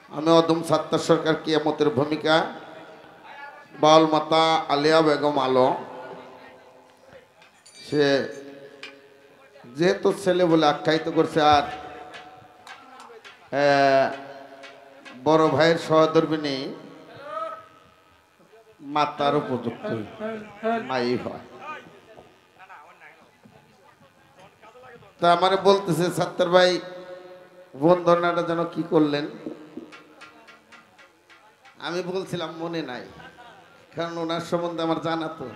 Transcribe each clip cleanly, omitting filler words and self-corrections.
আমি অদম সাত্তার সরকার কিয়ামতের ভূমিকা বাউল মাতা আলিয়া বেগম আলো সে যেহেতু ছেলে বলে আখ্যায়িত করছে আর বড় ভাইয়ের সহধর্মিনী মাতার উপযুক্ত মাই হয়। তা আমারে বলতেছে সাত্তার ভাই বন্ধনাটা যেন কি করলেন। আমি বলছিলাম মনে নাই, কারণ ওনার সম্বন্ধে আমার জানা তো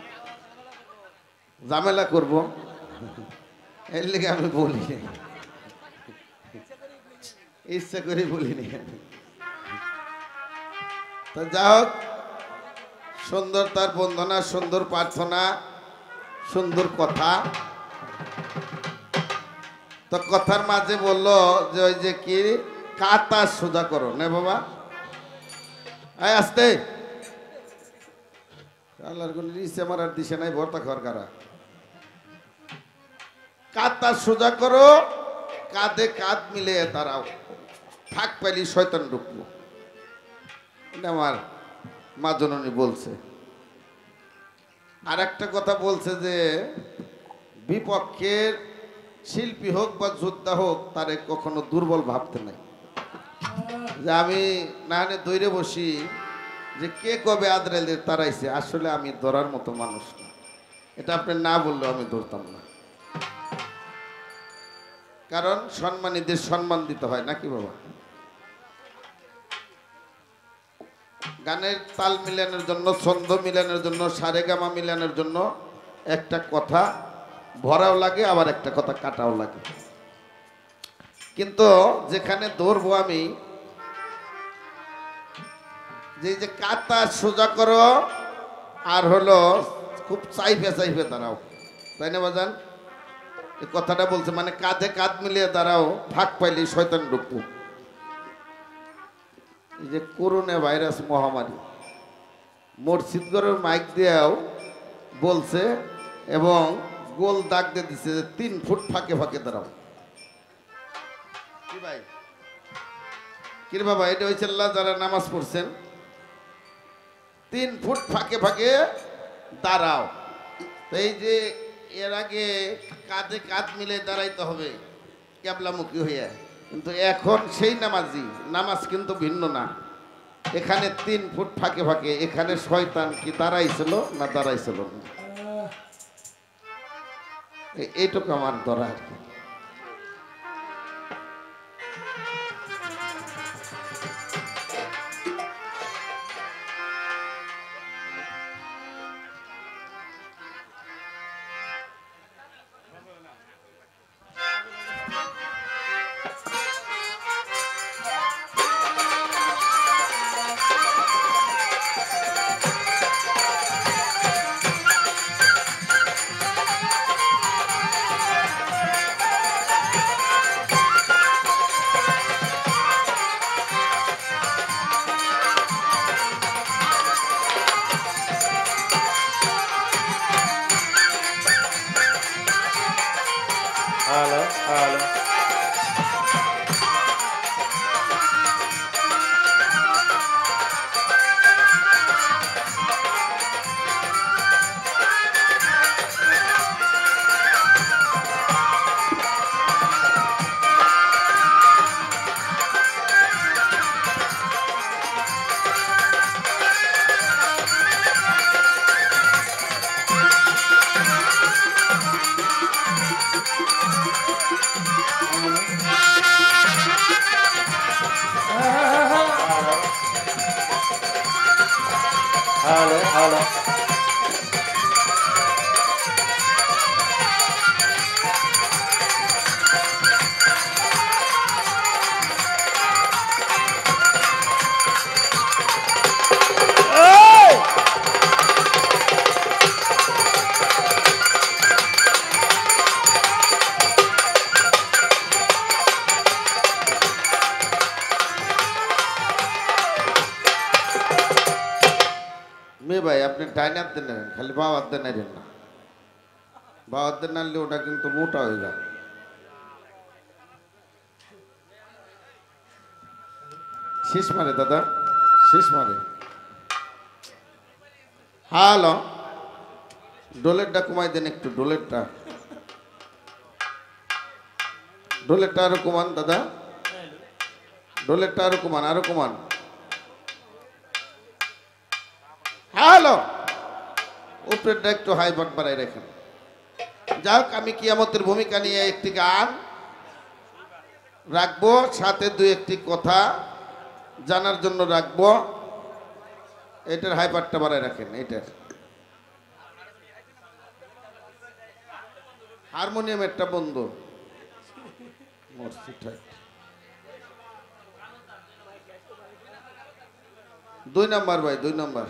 ঝামেলা করব, এর লিগে আমি বলিনি, ইচ্ছা করে বলিনি। তো যা হোক, সুন্দর তার বন্দনা, সুন্দর প্রার্থনা, সুন্দর কথা। তো কথার মাঝে বললো যে ওই যে কি কাতা সোজা করো নে বাবা, আয় আসতে আল্লাহর কোন রিসে মারার দিশে নাই, ভর্তা খাওয়ার কারা। কাতা সোজা করো, কাঁধে কাঁধ মিলে দাঁড়াও, ফাঁক পাইলি শয়তান ঢুকবো। এটা আমার মা জননী বলছে। আর একটা কথা বলছে যে বিপক্ষের শিল্পী হোক বা যোদ্ধা হোক তারে কখনো দুর্বল ভাবতে নাই। যে আমি না দৈরে বসি যে কে কবে আদরাইলে তারাইছে, আসলে আমি ধরার মতো মানুষ না। এটা আপনি না বললেও আমি ধরতাম না, কারণ সম্মানীদের সম্মান দিতে হয় নাকি বাবা। গানের তাল মিলানোর জন্য, ছন্দ মিলানোর জন্য, সারেগামা মিলানোর জন্য একটা কথা ভরাও লাগে, আবার একটা কথা কাটাও লাগে। কিন্তু যেখানে ধরবো আমি যে কাতা সোজা করো আর হলো খুব চাইফে চাইফে দাঁড়াও, তাই না বাজান? এই কথাটা বলছে, মানে কাঁধে কাঁধ মিলিয়ে দাঁড়াও, ফাঁক পাইলে শয়তান ঢুকবো। এই যে করোনা ভাইরাস মহামারী মসজিদ ঘরের মাইক দিয়েও বলছে এবং গোল দাগ দিয়ে দিচ্ছে যে 3 ফুট ফাঁকে ফাঁকে দাঁড়াও। কি ভাই, কি রে বাবা, এটা হয়েছে যারা নামাজ পড়ছেন 3 ফুট ফাঁকে ফাঁকে দাঁড়াও। এই যে এর আগে কাঁধে কাঁধ মিলে দাঁড়াইতে হবে ক্যাবলামুখী হইয়া, কিন্তু এখন সেই নামাজ কিন্তু ভিন্ন না। এখানে 3 ফুট ফাঁকে ফাঁকে, এখানে শয়তান কি দাঁড়াইছিল না দাঁড়াইছিল না, এইটুকু আমার ধরা আর কি। Halo, halo. Halo, halo. মেয়ে ভাই, আপনি ডাইন হাত দিয়ে নেবেন, খালি বাও হাত দিয়ে নেবেন না। বাও হাত দিয়ে নাড়লে ওটা কিন্তু মোটা হয়ে যায়। শেষ মারে দাদা, শেষ মারে। হ্যালো, ডোলেরটা কমাই দেন একটু, ডোলেরটা ডোলেরটা আরো কমান দাদা, ডোলেরটা আরো কমান, আরো কমান। হ্যালো, উপরেরটা একটু হাই বাট বাড়াই রাখেন। যাক, আমি কিয়ামতের ভূমিকা নিয়ে একটি গান রাখবো, সাথে দুই একটি কথা জানার জন্য রাখবো। এটার হাই বাটটা বাড়াই রাখেন। এটার হারমোনিয়ামেরটা বন্ধ। 2 নাম্বার ভাই, 2 নাম্বার।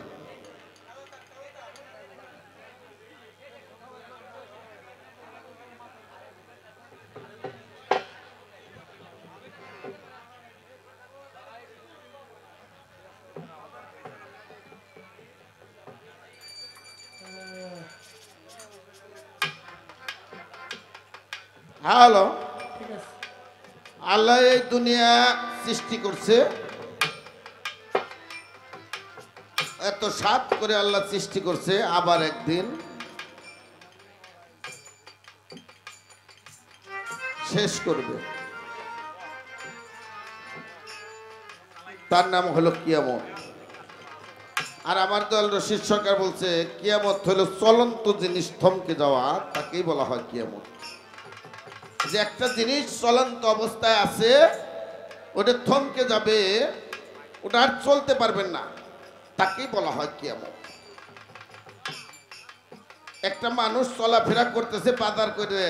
হ্যালো, আল্লাহ এই দুনিয়া সৃষ্টি করছে, এত সাত করে আল্লাহ সৃষ্টি করছে, আবার একদিন শেষ করবে। তার নাম হলো কিয়ামত। আর আমার দল রশিদ সরকার বলছে কিয়ামত হলো চলন্ত জিনিস থমকে যাওয়া, তাকেই বলা হয় কিয়ামত। যে একটা জিনিস চলন্ত অবস্থায় আছে, ওটা থমকে যাবে, ওটা আর চলতে পারবেন না, তাকেই বলা হয় কিয়ামত। একটা মানুষ চলাফেরা করতেছে, বাজার করে,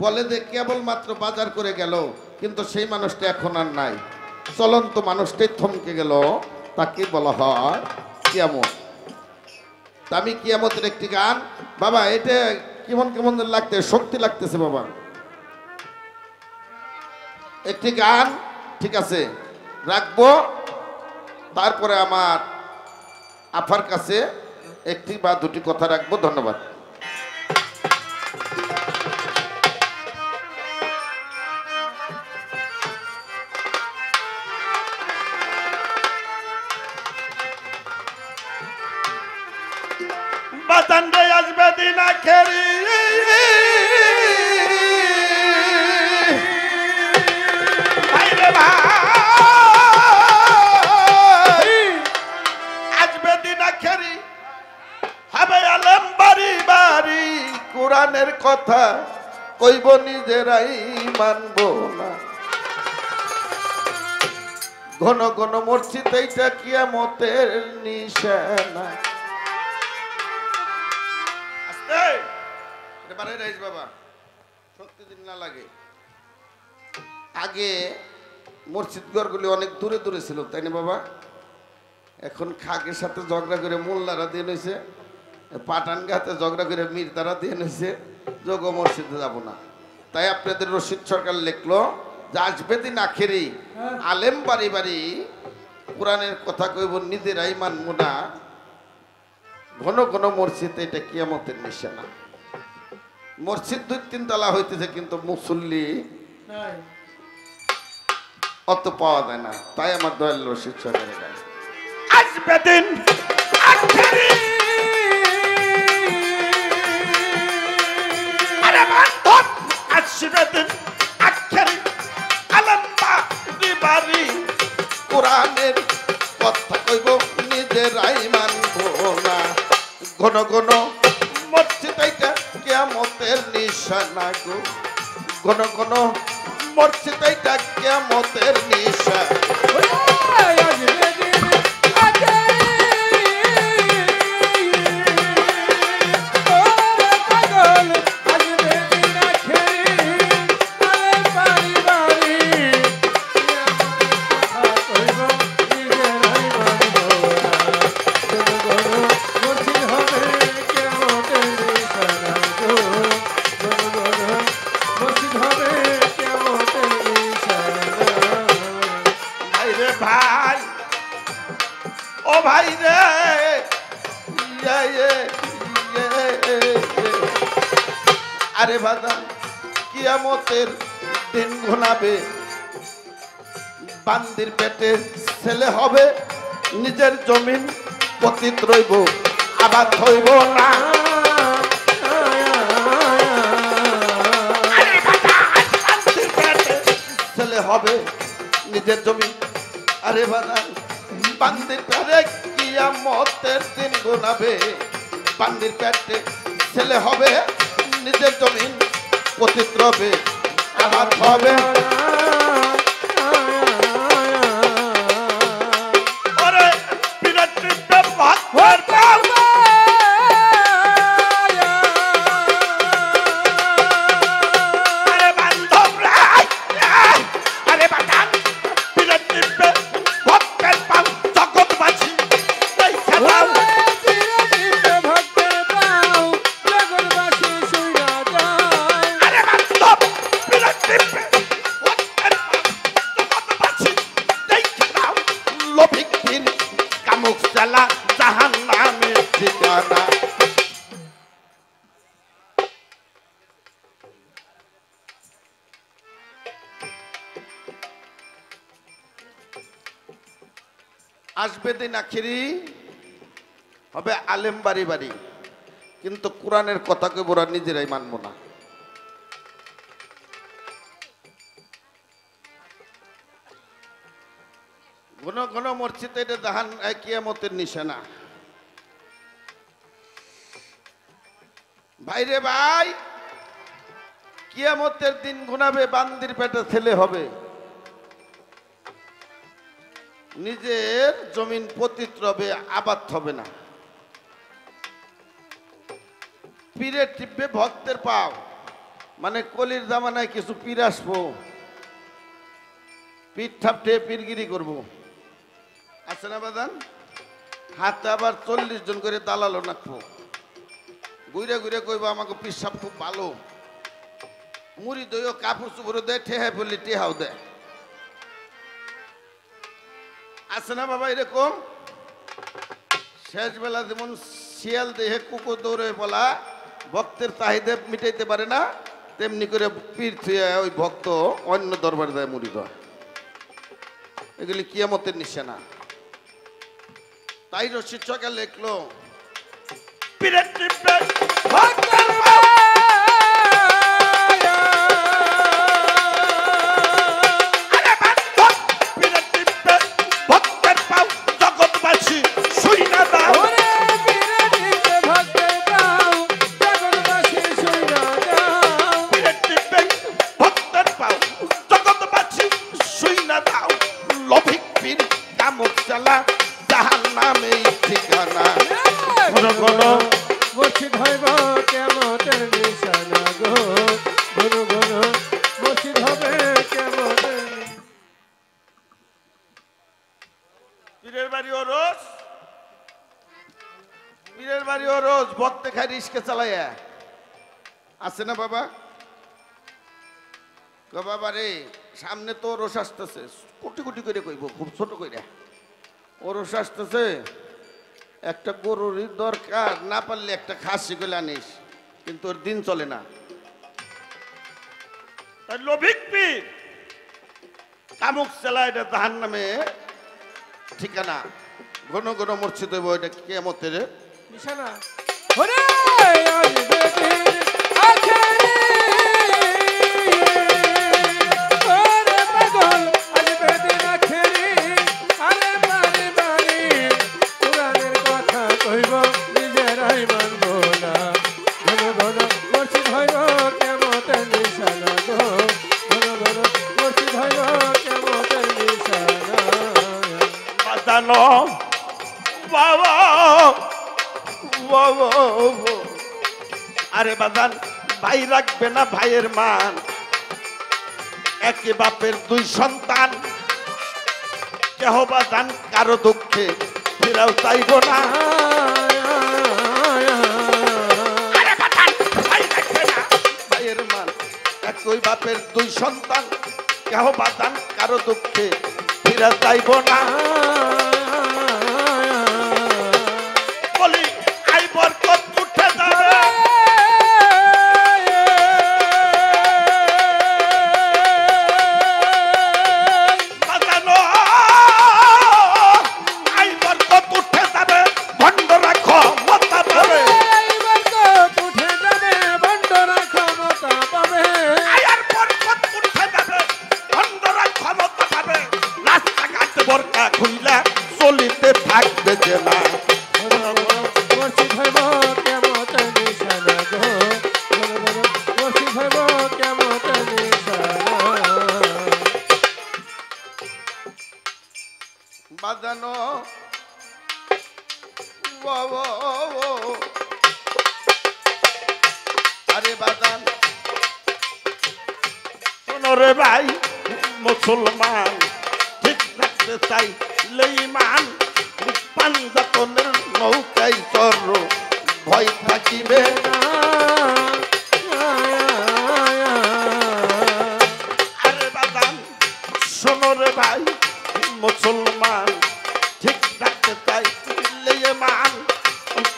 বলে যে কেবলমাত্র বাজার করে গেল, কিন্তু সেই মানুষটা এখন আর নাই, চলন্ত মানুষটাই থমকে গেল, তাকেই বলা হয় কিয়ামত। তা আমি কিয়ামতের একটি গান, বাবা এটা কেমন কেমন লাগতে, শক্তি লাগতেছে বাবা, একটি গান ঠিক আছে রাখবো। তারপরে আমার আফার কাছে একটি বা দুটি কথা রাখবো। ধন্যবাদ। বাতানরে আসবে দিন আখেরি, ভাইরে ভাই আসবে দিন আখেরি, হবে আলেম বাড়ি বাড়ি, কোরআনের কথা কইব নিজেরাই মানব না। ঘন ঘন মরছি এইটা কিয়ামতের নিশানা। বাবা শক্তি দিন না লাগে। আগে মসজিদ ঘরগুলি অনেক দূরে দূরে ছিল, তাই না বাবা? এখন খাগের সাথে ঝগড়া করে মোল্লারা দিয়ে নিয়েছে, পাঠানঘাতে ঝগড়া করে মির্দারা দিয়ে নিয়েছে, যোগ মসজিদে যাব না। তাই আপনাদের রশিদ সরকার লিখলো যে আসবে দিন আখেরি, আলেম বাড়ি বাড়ি কোরআনের কথা কইব নিজেরাই মানব না। ঘন ঘন মসজিদ, এটা কিয়ামতের নিশানা। মসজিদ 2-3 তলা হইতেছে, কিন্তু মুসল্লি অত পাওয়া যায় না। তাই আমার দয়াল রশিদ সরকারের গান আসবে দিন আখেরি, আরে বান্ধব আসবে দিন আখেরি, আলেম বাড়ি বাড়ি কোরআনের কথা কইব নিজেরাই মানব না। ঘন ঘন মসজিদ এইটা কিয়ামতের নিশানা গো, ঘন ঘন মসজিদ এইটা কিয়ামতের নিশানা। ভাই রে আরে বাদা কিয়ামতের দিন ঘনাবে, বান্দির পেটে ছেলে হবে নিজের জমিন পতিত রইব আবার হইব না ছেলে হবে নিজের জমিন আরে বাজান বান্দির পেটে কিয়ামতের দিন গোনাবে বান্দির পেটে ছেলে হবে নিজের জমিন পতিত রবে আবার হবে ওরে বিরতিতে ভাত আরে বান্ধব আরে বাটান বিরতিতে ভক্তের পাও জগৎবাসী এই খেলাও আরে বান্ধব বিরতিতে ভক্তের পাও জগৎবাসী এই খেলাও লোভিক পীর কামুক চালা জাহান্নামের ঠিকানা আসবে দিন আখিরি হবে আলেম বাড়ি বাড়ি কিন্তু কোরআনের কথাকে ওরা নিজেরাই মানব না ঘন ঘন মসজিদে এটা জাহান কিয়ামতের নিশানা ভাইরে ভাই কিয়ামতের দিন গুনাবে বান্দির পেটে ছেলে হবে নিজের জমিন পতিত রবে আবাদ হবে না পীরে টিপবে ভক্তের পাও মানে কলির জামানায় কিছু পীর আসবো পীর ঠাপটে পীরগিরি করবো আছে না বাদান হাতে আবার 40 জন করে দালালো নাকবো ঘুরে ঘুরে কইবো আমাকে পিসাব খুব ভালো মুড়ি দইও কাপড় চুপড় দেয় ঠেহাই বললি টেহাও দেয় আছে না বাবা এরকম শেষ বেলা যেমন শিয়াল দেহে কুকুর দৌড়ে বলা ভক্তের চাহিদা মিটাইতে পারে না তেমনি করে পীর থুয়ে ওই ভক্ত অন্য দরবারে যায় মুড়ি দেয় এগুলি কিয়ামতের নিশানা তাই রশিদ সরকার লেখলো বিরতিতে ভক্তের পাও আরে বান্ধব বিরতিতে ভক্তের পাও জগৎবাসী শুই না দাও বিরতিতে ভক্তের পাও জগৎবাসী শুই না দাও লোভিক পীর কামুক চালা জাহান্নামের ঠিকানা ঘন ঘন মসজিদ হইব কেমতের নিশানা গো ঘন ঘন মসজিদ হবে কেমতের পীরের বাড়ি ওরস পীরের বাড়ি ওরস ভক্তে খাই রিস্কে চালাইয়া আছে না বাবা বাবা রে সামনে তো ওরস আসতেছে কোটি কোটি করে কইব খুব ছোট কইরা ওরস আসতেছে একটা গরুর দরকার না পারলে একটা খাসি গলে আনিস কিন্তু ওর দিন চলে না তাই লোভিক পীর কামুক চালা এটা জাহান নামে ঠিকানা ঘন ঘন মসজিদ হইব এটা কিয়ামতের নিশানা ওরে আসবে দিন আখেরি ওরে পাগল আসবে দিন আখেরি আরে বাড়ি বাড়ি কোরআনের কথা কইব নিজেরাই মানব না ঘন ঘন মসজিদ হইব কেমতের নিশানা গো ঘন ঘন মসজিদ হইব কেমতের নিশানা বাজানো বাবা বাবা আরে বাজান ভাই রাখবে না ভাইয়ের মান একই বাপের দুই সন্তান কেহ বাজান কারো দুঃখে ফেরাও চাইব না আরে বাজান ভাই রাখবে না ভাইয়ের মান একই বাপের দুই সন্তান কেহ বাজান কারো দুঃখে ফেরা চাইব না বলি আই বরকত উঠে যাবে বাজানো খুইলা চলিতে থাকবে যে না মুর্শিদ হইব কেমত নিশানা গো ঘন ঘন মুর্শিদ হইব কেমত নিশানা বাজানো আরে বাজান শোনো রে ভাই মুসলমান ঠিক রাখতে চাই লেইমান পাঞ্জাতনের নৌকায় চর ভয় থাকিবে আরে বাদাম শোনো রে ভাই মুসলমান ঠিক রাখতে চাই লেইমান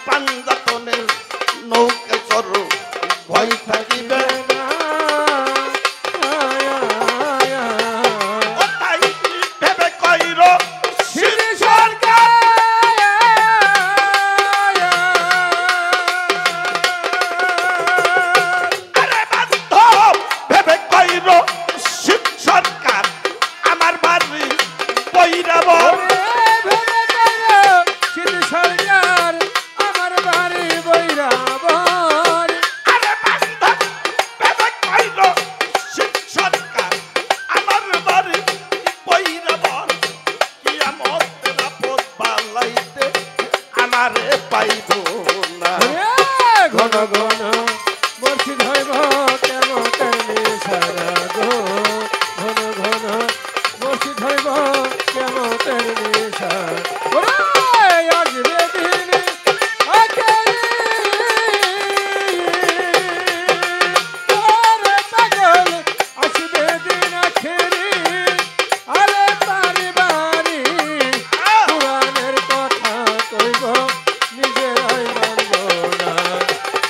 পাঞ্জাতনের নৌকায় চর ভয় থাকিবে ঘন ঘন মুর্শিদ হইব কেমত নিশানা গো ঘন ঘন মুর্শিদ হইব কেমত নিশানা আসবে দিন আসবে দিন আখেরি আরে বাড়ি বাড়ি পুরাণের কথা কইব নিজেরাই মানব না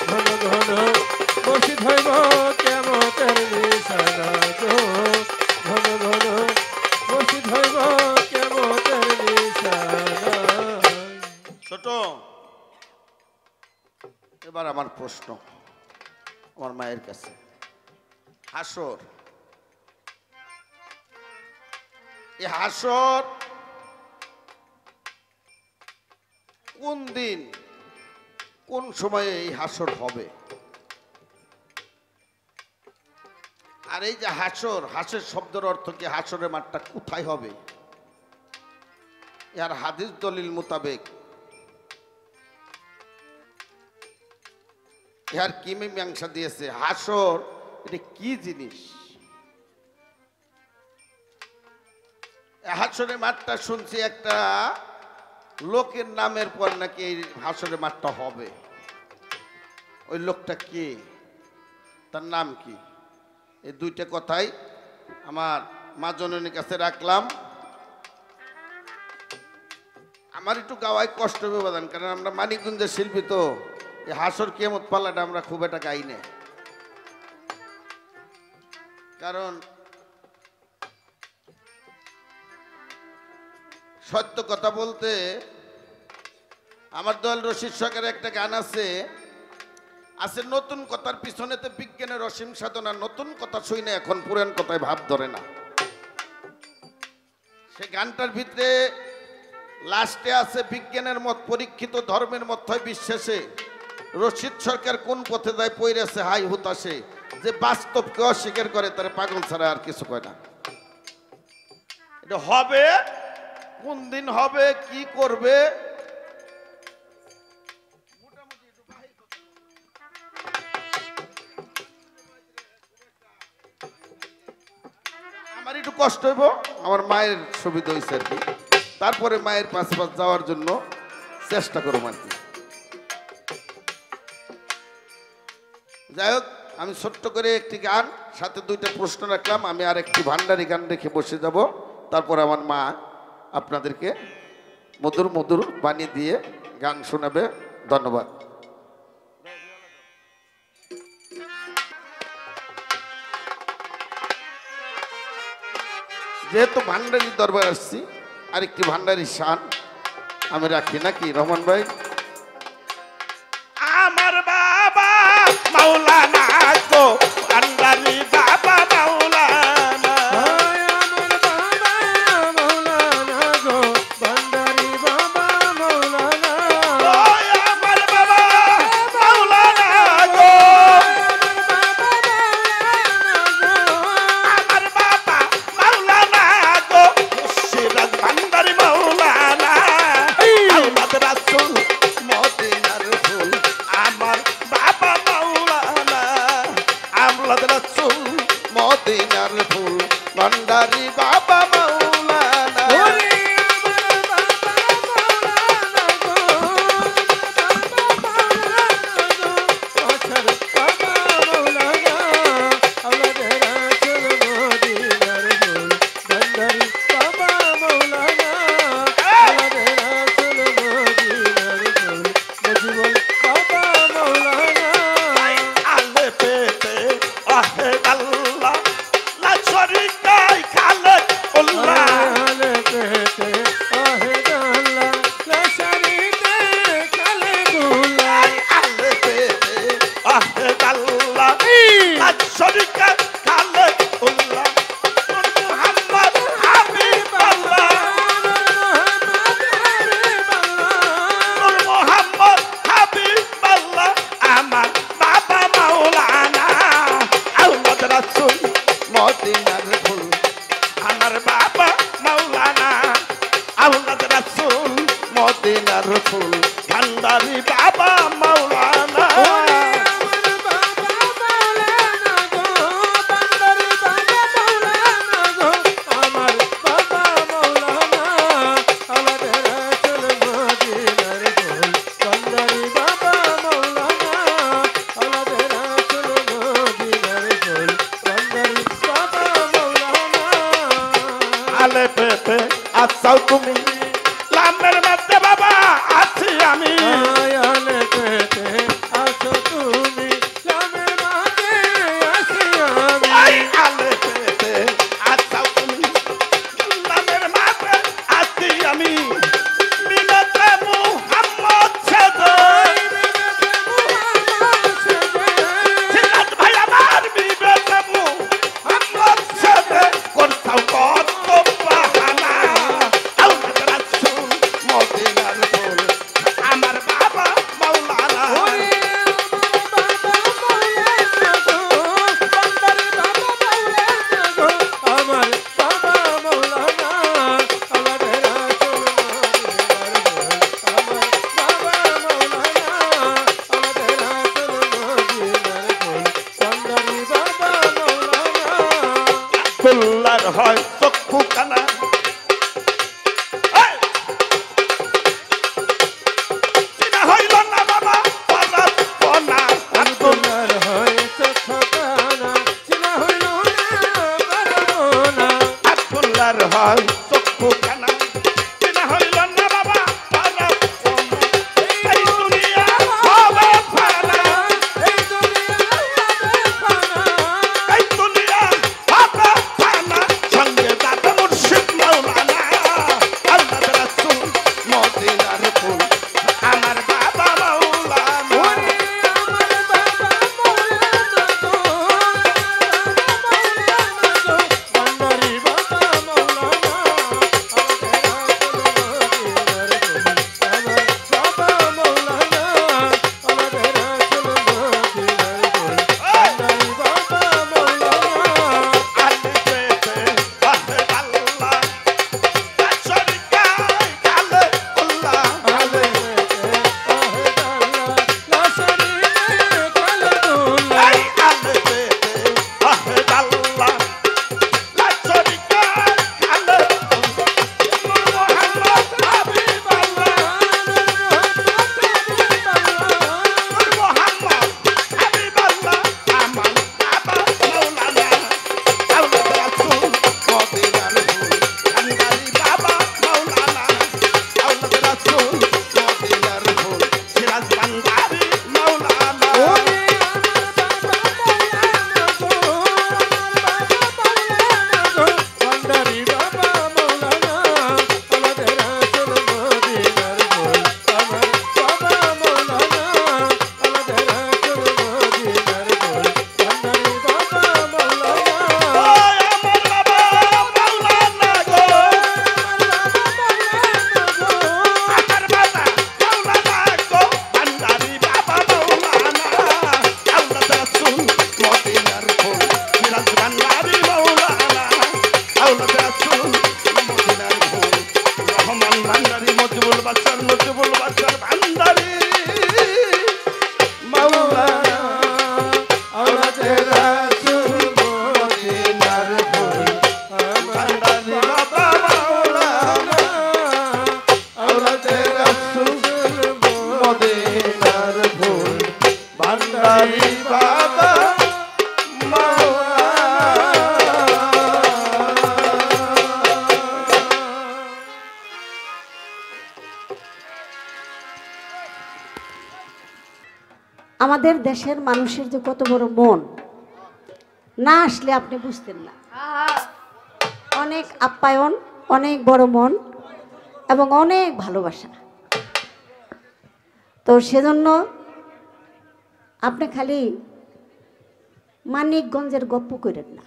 ঘন ঘন মুর্শিদ হইব কেমতের নিশানা গো ঘন ঘন মুর্শিদ হইব কেমতের নিশানা ছোট এবার আমার প্রশ্ন আমার মায়ের কাছে হাসর এই হাসর কোন দিন কোন সময়ে এই হাসর হবে আর এই যে হাসর হাসের শব্দের অর্থ কি হাসরের মাঠটা কোথায় হবে ইয়ার হাদিস দলিল মোতাবেক ইহার কি মীমাংসা দিয়েছে হাসর এটা কি জিনিস হাসরের মাঠটা শুনছি একটা লোকের নামের পর নাকি এই হাসরের মাঠটা হবে ওই লোকটা কে তার নাম কি এই দুইটা কথাই আমার মা জননীর কাছে রাখলাম আমার একটু গাওয়ায় কষ্ট বিবাদান কারণ আমরা মানিকগঞ্জের শিল্পী তো এই হাসর কিয়ামত পাল্লাটা আমরা খুব একটা গাই না কারণ সত্য কথা বলতে আমার দল রশিদ সরকারের একটা গান আছে নতুন কথার পিছনেতে বিজ্ঞানের অসীম সাধনা নতুন কথা শুই না এখন পুরান কথায় ভাব ধরে না সে গানটার ভিতরে লাস্টে আছে বিজ্ঞানের মত পরীক্ষিত ধর্মের মত হয় বিশ্বাসে রশিদ সরকার কোন পথে যায় পইরেছে হাই হুতাশে যে বাস্তবকে অস্বীকার করে তার পাগল ছাড়া আর কিছু কয় না এটা হবে কোন দিন হবে কি করবে আমার একটু কষ্ট হইব আমার মায়ের সুবিধা হয়েছে আর কি তারপরে মায়ের পাশ যাওয়ার জন্য চেষ্টা করব আর কি যাই হোক আমি ছোট্ট করে একটি গান সাথে দুইটা প্রশ্ন রাখলাম আমি আর একটি ভান্ডারি গান রেখে বসে যাব তারপর আমার মা আপনাদেরকে মধুর মধুর বাণী দিয়ে গান শোনাবে ধন্যবাদ যেহেতু ভান্ডারি দরবার আসছি আরেকটি ভান্ডারি শান আমি রাখি নাকি রহমান ভাই আমার বাবা মাওলানা গো ভান্ডারি বাবা মাওলানা আমার বাবা মাওলানা গো মদিনার ফুল ভান্ডারি বাবা মাওলানা আলে পেতে আসাও তুমি লামের মধ্যে বাবা আছি আমি আয়ালে পেতে আসো তুমি লামের মাঝে আসি আমি আই আলে পেতে আসাও তুমি লামের মধ্যে আছি আমি মিনতে মুহাম্মদ ছেদে সিরাজ ভাই আমার বিবেতে মুহাম্মদ ছেদে করছাও কত বাহানা আল্লাহ রাসূল মদিনার ফুল আমার বাবা মাওলানা আব্দুল্লাহর হয় চক্ষু কানা এই! চিনা হইল না বাবা পরাপনা আব্দুল্লাহ আব্দুল্লাহর হয় চক্ষু কানা চিনা হইল না বাবা পরাপনা এই দুনিয়া হবে ফানা এই দুনিয়া হবে ফানা সঙ্গে দাদা মুর্শিদ মাওলানা আল্লাহ রাসূল মদিনার ফুল আমার বাবা মাওলানা আলে পেতে আহে আল্লাহ শরীকা আলে আল্লাহ আলে আই আলে পেতে আহে আল্লাহ লা শরীকা আলে নূর মুহাম্মদ হাবিব আল্লাহ নূর মুহাম্মদ হাবিব আল্লাহ আমার বাবা মাওলানা আল্লাহ রাসূল মদিনার ফুল ভান্ডারি বাবা মাওলানা আল্লাহ রাসূল মদিনার ফুল সিরাজ ভান্ডারি মাওলানা ওই আমার বাবা মাওলানা গো আমার বাবা মাওলানা গো ভান্ডারি বাবা মাওলানা আল্লাহ রাসূল মদিনার ফুল সিরাজ ভান্ডারি মাওলানা আল্লাহ রাসূল মদিনার ফুল রহমান ভান্ডারি মজিবুল বাশার ভান্ডারি মাওলানা ভান্ডারি বাবা মাওলানা আল্লাহ রাসূল মদিনার ফুল ভান্ডারি বাবা আমাদের দেশের মানুষের যে কত বড় মন, না আসলে আপনি বুঝতেন না। অনেক আপ্যায়ন, অনেক বড় মন এবং অনেক ভালোবাসা। তো সেজন্য আপনি খালি মানিকগঞ্জের গপ্প করেন না।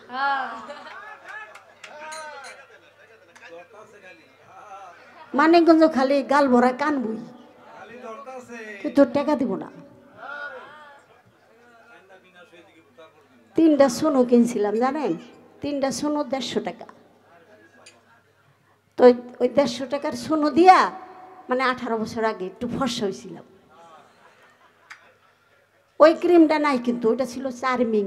মানিকগঞ্জ খালি গাল ভরা কান বই, কিন্তু টাকা দিব না। 3টা সোনো কিনছিলাম জানেন, 3টা সোনো 150 টাকা। তো ওই 150 টাকার সোনো দিয়া মানে 18 বছর আগে একটু ফর্সা হয়েছিলাম। ওই ক্রিমটা নাই কিন্তু ওইটা ছিল চার্মিং,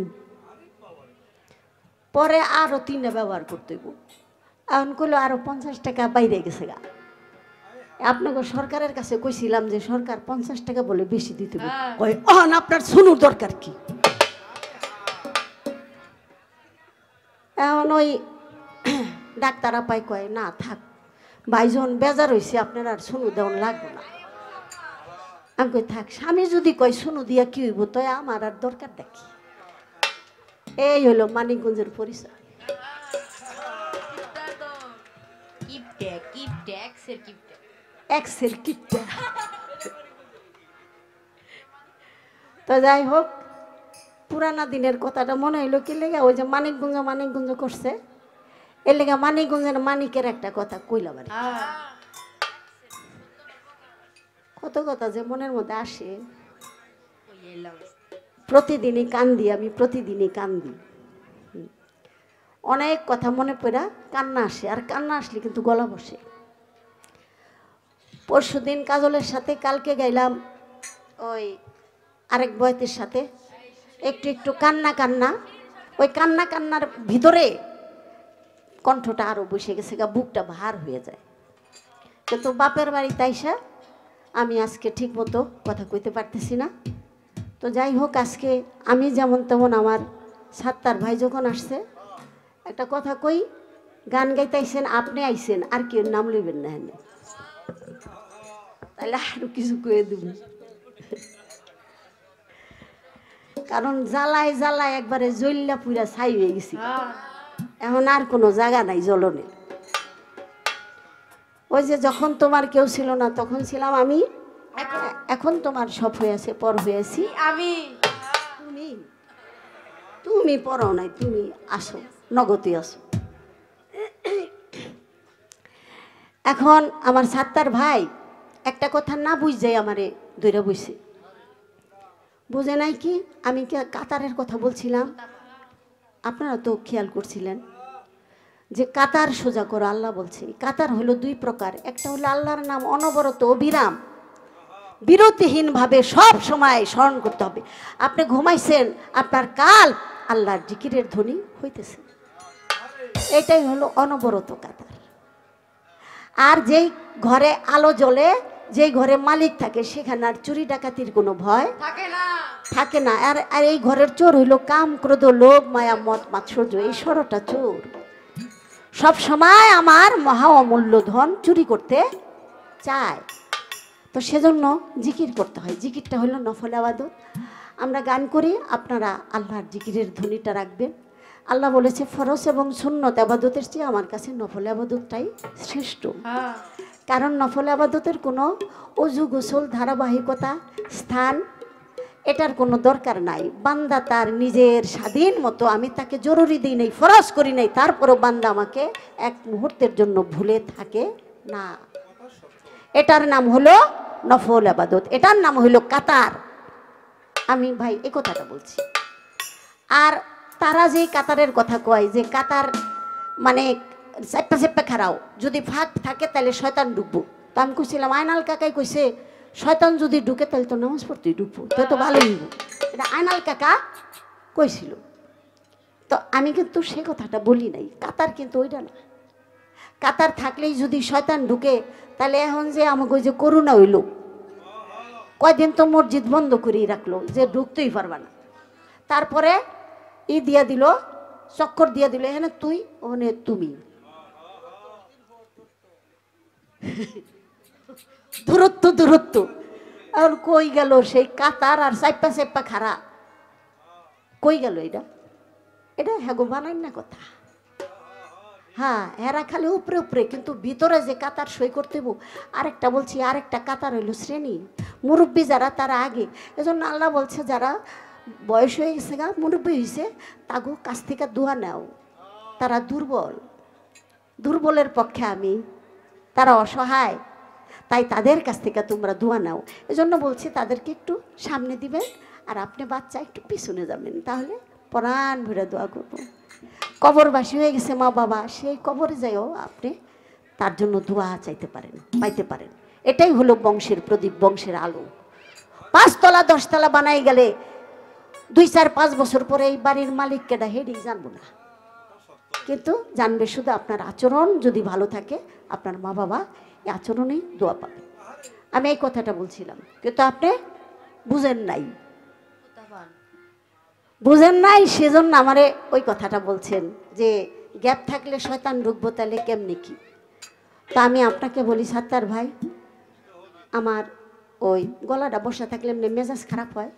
পরে আরো 3টা ব্যবহার করতে হইব। এখন কইলো আরো 50 টাকা বাইরে গেছে গা। আপনাকে সরকারের কাছে কইছিলাম যে সরকার 50 টাকা বলে বেশি দিতে হবে, কই অন আপনার শুনুর দরকার কি। এখন ওই ডাক্তার আপাই কয় না থাক ভাইজন বেজার হয়েছে আপনার আর শুনু দেওয়ান লাগবে না। আমি কই থাক, স্বামী যদি কয় শুনু দিয়া কি হইব তো আমার আর দরকার দেখি। এই হলো মানিকগঞ্জের পরিচয়। এক্সের কিপটা। তো যাই হোক, পুরানা দিনের কথাটা মনে হইলো কি লেগে, ওই যে মানিকগঞ্জ করছে, এর লেগে মানিকগঞ্জের মানিকের একটা কথা কইলাম আর কি। কত কথা যে মনের মধ্যে আসে, প্রতিদিনই কান্দি আমি, প্রতিদিনই কান্দি। অনেক কথা মনে পড়া কান্না আসে, আর কান্না আসলে কিন্তু গলা বসে। পরশুদিন কাজলের সাথে, কালকে গাইলাম ওই আরেক বয়তের সাথে, একটু একটু কান্না, ওই কান্নার ভিতরে কণ্ঠটা আরো বসে গেছে গা, বুকটা ভার হয়ে যায়। কিন্তু বাপের বাড়ি তাইসা আমি আজকে ঠিক মতো কথা কইতে পারতেছি না। তো যাই হোক, আজকে আমি যেমন তেমন আমার সাত্তার ভাই যখন আসছে, একটা কথা কই, গান গাইতেছেন আপনি আইছেন, আর কেউ নাম লইবেন না হেনে, তাহলে আরো কিছু কয়ে দেব। কারণ জ্বালায় জ্বালায় একবারে জ্বললা পুরা ছাই হয়ে গেছি, এখন আর কোনো জায়গা নাই জ্বলনের। ওই যে যখন তোমার কেউ ছিল না তখন ছিলাম আমি, এখন তোমার সব হয়েছে, পর হয়েছি আমি। তুমি পড়ো নাই, তুমি আসো, নগদে আসো। এখন আমার সাত্তার ভাই একটা কথা না বুঝে আমারে দইরা বইছে, বুঝে নাই কি আমি কাতারের কথা বলছিলাম, আপনারা তো খেয়াল করছিলেন যে কাতার সোজা করো আল্লাহ বলছে। কাতার হলো 2 প্রকার, একটা হলো আল্লাহর নাম অনবরত অবিরাম বিরতিহীনভাবে সব সময় স্মরণ করতে হবে। আপনি ঘুমাইছেন, আপনার কাল আল্লাহর জিকিরের ধ্বনি হইতেছে, এটাই হলো অনবরত কাতার। আর যেই ঘরে আলো জ্বলে, যেই ঘরে মালিক থাকে, সেখানে আর চুরি ডাকাতির কোনো ভয় থাকে না। আর এই ঘরের চোর হইল কাম, ক্রোধ, লোভ, মায়া, মদ, মাৎসর্য, এই 16টা চোর সব সময় আমার মহা অমূল্য ধন চুরি করতে চায়। তো সেজন্য জিকির করতে হয়। জিকিরটা হলো নফল আবাদত। আমরা গান করি, আপনারা আল্লাহর জিকিরের ধ্বনিটা রাখবেন। আল্লাহ বলেছে ফরজ এবং সুন্নত আবাদতের চেয়ে আমার কাছে নফল আবাদতটাই শ্রেষ্ঠ। কারণ নফল আবাদতের কোনো অজু, গোসল, ধারাবাহিকতা, স্থান, এটার কোনো দরকার নাই। বান্দা তার নিজের স্বাধীন মতো, আমি তাকে জরুরি দিই নাই, ফরজ করি নাই, তারপরও বান্দা আমাকে এক মুহূর্তের জন্য ভুলে থাকে না। এটার নাম হলো নফল আবাদত, এটার নাম হলো কাতার। আমি ভাই এই কথাটা বলছি। আর তারা যে কাতারের কথা কয়, যে কাতার মানে চেপ্পা খারাও, যদি ফাঁক থাকে তাহলে শয়তান ঢুকবো। তো আমি কইছিলাম, আয়নাল কাকাই কইছে শয়তান যদি ঢুকে তাহলে তো নামাজ পড়তেই ঢুকবো, তো ভালো হইব। এটা আয়নাল কাকা কইছিল। তো আমি কিন্তু সে কথাটা বলি নাই। কাতার কিন্তু ওইটা না। কাতার থাকলেই যদি শয়তান ঢুকে, তাহলে এখন যে আমাকে ওই যে করোনা হইল, কয়দিন তো মসজিদ বন্ধ করেই রাখলো, যে ঢুকতেই পারবা না। তারপরে দিয়া দিল, চক্কর দিয়া দিল, এখানে তুই, ওখানে তুমি, দূরত্ব। আর কই গেল সেই কাতার আর চেপ্পা খারা, কই গেল? এটা হ্যাগো বানাই না কথা। হ্যাঁ, এরা খালি উপরে, কিন্তু ভিতরে যে কাতার সই করতে হইব। আরেকটা বলছি, আরেকটা কাতার হইল শ্রেণী, মুরব্বী যারা তারা আগে। এজন্য আল্লাহ বলছে যারা বয়স হয়ে গেছে গা, মুরব্বী হয়েছে, তাগো কাছ থেকে দোয়া নাও। তারা দুর্বলের পক্ষে আমি, তারা অসহায়, তাই তাদের কাছ থেকে তোমরা দোয়া নাও। এজন্য বলছি তাদেরকে একটু সামনে দিবেন, আর আপনি বাচ্চা একটু পিছনে যাবেন, তাহলে প্রাণ ভরে দোয়া করব। কবরবাসী হয়ে গেছে মা বাবা, সেই কবরে যাইও আপনি তার জন্য দোয়া চাইতে পারেন, পাইতে পারেন। এটাই হলো বংশের প্রদীপ, বংশের আলো। 5 তলা 10 তলা বানাই গেলে 2 4 5 বছর পরে এই বাড়ির মালিক কেডা হেডি জানবো না, কিন্তু জানবে শুধু আপনার আচরণ যদি ভালো থাকে, আপনার মা বাবা এই আচরণেই দোয়া পাবে। আমি এই কথাটা বলছিলাম, কিন্তু আপনি বুঝেন নাই, সেজন্য আমারে ওই কথাটা বলছেন যে গ্যাপ থাকলে শয়তান ঢুকবো, তাহলে কেমনি কি। তা আমি আপনাকে বলি সাত্তার ভাই, আমার ওই গলাটা বসা থাকলে এমনি মেজাজ খারাপ হয়।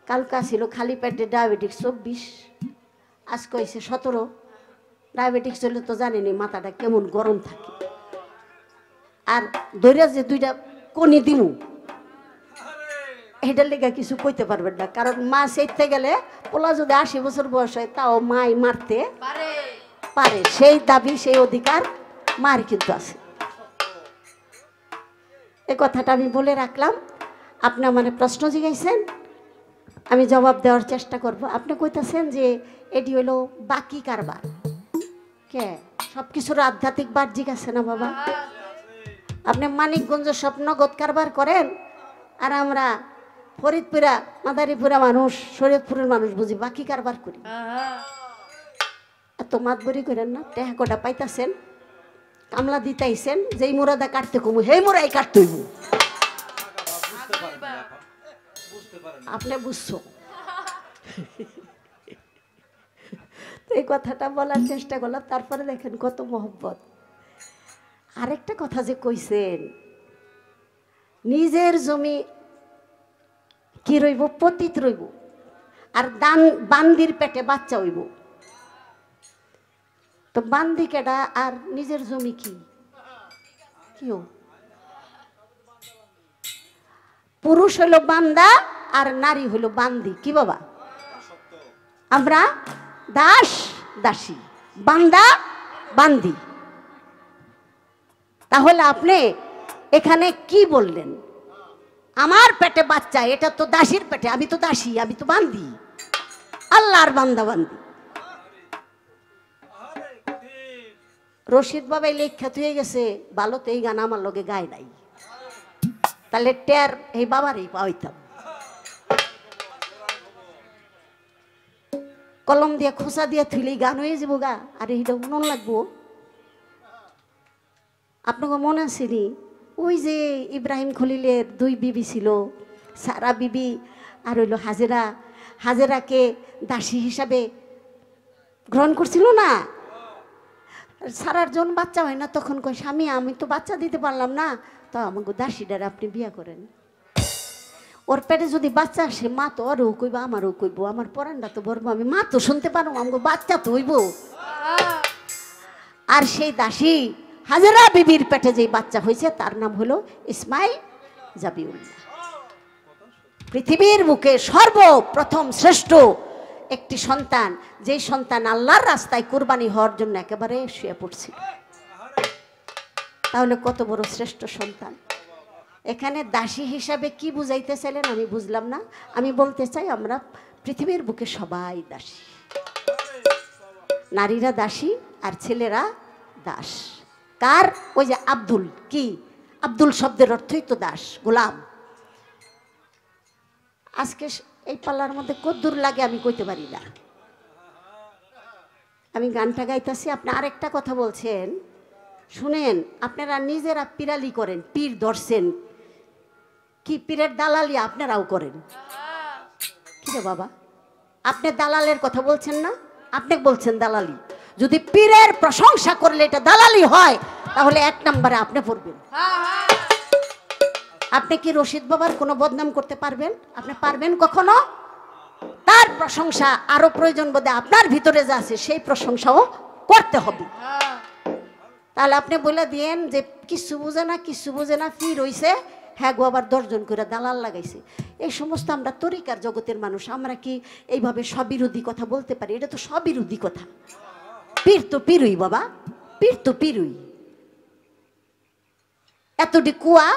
কালকা ছিল খালি পেটে ডায়াবেটিস 24, আজকে হয়েছে 17। ডায়াবেটিস হলে তো জানেনি মাথাটা কেমন গরম থাকে। আর দৈরা যে 2টা কনি দিমু এটার লেগে কিছু কইতে পারবেন না, কারণ মা সেইতে গেলে পোলা যদি 80 বছর বয়স হয় তাও মাই মারতে পারে, সেই দাবি সেই অধিকার মার কিন্তু আছে। এই কথাটা আমি বলে রাখলাম। আপনি আমার প্রশ্ন জিজ্ঞাসেন, আমি জবাব দেওয়ার চেষ্টা করব। আপনি কইতাছেন যে এটি হলো বাকি কারবার, কে সব কিছুর আধ্যাত্মিক বাহ্যিক আছে না বাবা? আপনি মানিকগঞ্জ সব নগদ কারবার করেন, আর আমরা ফরিদপুরা মাদারীপুরা মানুষ, শরীয়তপুরের মানুষ বুঝি বাকি কারবার করি। এত মাতবরি করেন না। টেহা কটা পাইতাছেন, কামলা দিতাইছেন, যেই মুরাদা কাটতে কমু সেই মুরাই কাটতে হইব। আপনি বুঝছো তো এই কথাটা বলার চেষ্টা করলাম। তারপরে দেখেন কত মহব্বত। আরেকটা কথা যে কইছেন, নিজের জমি কি রইব, পতিত রইব, আর বান্দির পেটে বাচ্চা হইব। তো বান্দি কেডা আর নিজের জমি কি? কেউ পুরুষ হইল বান্দা আর নারী হইল বান্দি। কি বাবা? আমরা দাস দাসী, বান্দা বান্দি। তাহলে আপনি এখানে কি বললেন? আমার পেটে বাচ্চা, এটা তো দাসীর পেটে, আমি তো দাসী, আমি তো বান্দি, আল্লাহর বান্দা বান্দি। রশিদ বাবাই লেখা হয়ে গেছে, ভালো তো এই গান আমার লগে গায় নাই, তাহলে টের এই বাবারই পাইতাম। কলম দিয়ে খোসা দিয়ে থুইলেই গান হয়ে যাবো গা, আর এইটা মন লাগবো। আপনাকে মনে আসেনি ওই যে ইব্রাহিম খলিলের 2 বিবি ছিল, সারা বিবি আর হইল হাজেরা। হাজেরাকে দাসী হিসাবে গ্রহণ করছিল না। সারার জন বাচ্চা হয় না, তখন কয় স্বামী আমি তো বাচ্চা দিতে পারলাম না, তো আমাকে দাসীটার আপনি বিয়ে করেন। ওর পেটে যদি বাচ্চা আসে, মা তো ওরও কইব আমারও কইব, আমার পরানটা তো বলবো, আমি মা তো শুনতে পারবো, আমাকে বাচ্চা তো হইব। আর সেই দাসী হাজেরা বিবির পেটে যে বাচ্চা হয়েছে তার নাম হলো ইসমাইল জাবিউল্লাহ। পৃথিবীর বুকে সর্বপ্রথম শ্রেষ্ঠ একটি সন্তান, যেই সন্তান আল্লাহর রাস্তায় কুরবানি হওয়ার জন্য একেবারে শুয়ে পড়ছিল। তাহলে কত বড় শ্রেষ্ঠ সন্তান। এখানে দাসী হিসাবে কি বুঝাইতে চাইলেন আমি বুঝলাম না। আমি বলতে চাই আমরা পৃথিবীর বুকে সবাই দাসী, নারীরা দাসী আর ছেলেরা দাস। কার? ওই যে আব্দুল, কি আব্দুল শব্দের অর্থই তো দাস, গোলাম। আজকে এই পাল্লার মধ্যে কদ্দুর লাগে আমি কইতে পারি না। আমি গানটা গাইতেছি, আপনি আরেকটা কথা বলছেন শুনেন। আপনারা নিজেরা পিরালি করেন, পীর ধরছেন, কি পীরের দালালি আপনারাও করেন। কি রে বাবা, আপনি দালালের কথা বলছেন না? আপনি বলছেন দালালি। যদি পীরের প্রশংসা করলে এটা দালালি হয়, তাহলে 1 নম্বরে আপনি পড়বেন। আপনি কি রশিদ বাবার কোনো বদনাম করতে পারবেন? আপনি পারবেন কখনো? তার প্রশংসা আরো প্রয়োজন বোধে আপনার ভিতরে যা আছে সেই প্রশংসাও করতে হবে। তাহলে আপনি বলে দিয়েন যে কিছু বুঝে না, কিছু বুঝে না, পীর হইছে, হ্যাঁ গো আবার 10 জন করে দালাল লাগাইছে। এই সমস্ত আমরা তরিকার জগতের মানুষ, আমরা কি এইভাবে স্ববিরোধী কথা বলতে পারি? এটা তো স্ববিরোধী কথা। পীর তো পীরই বাবা, পীর তো পীরই। এতটি কুয়া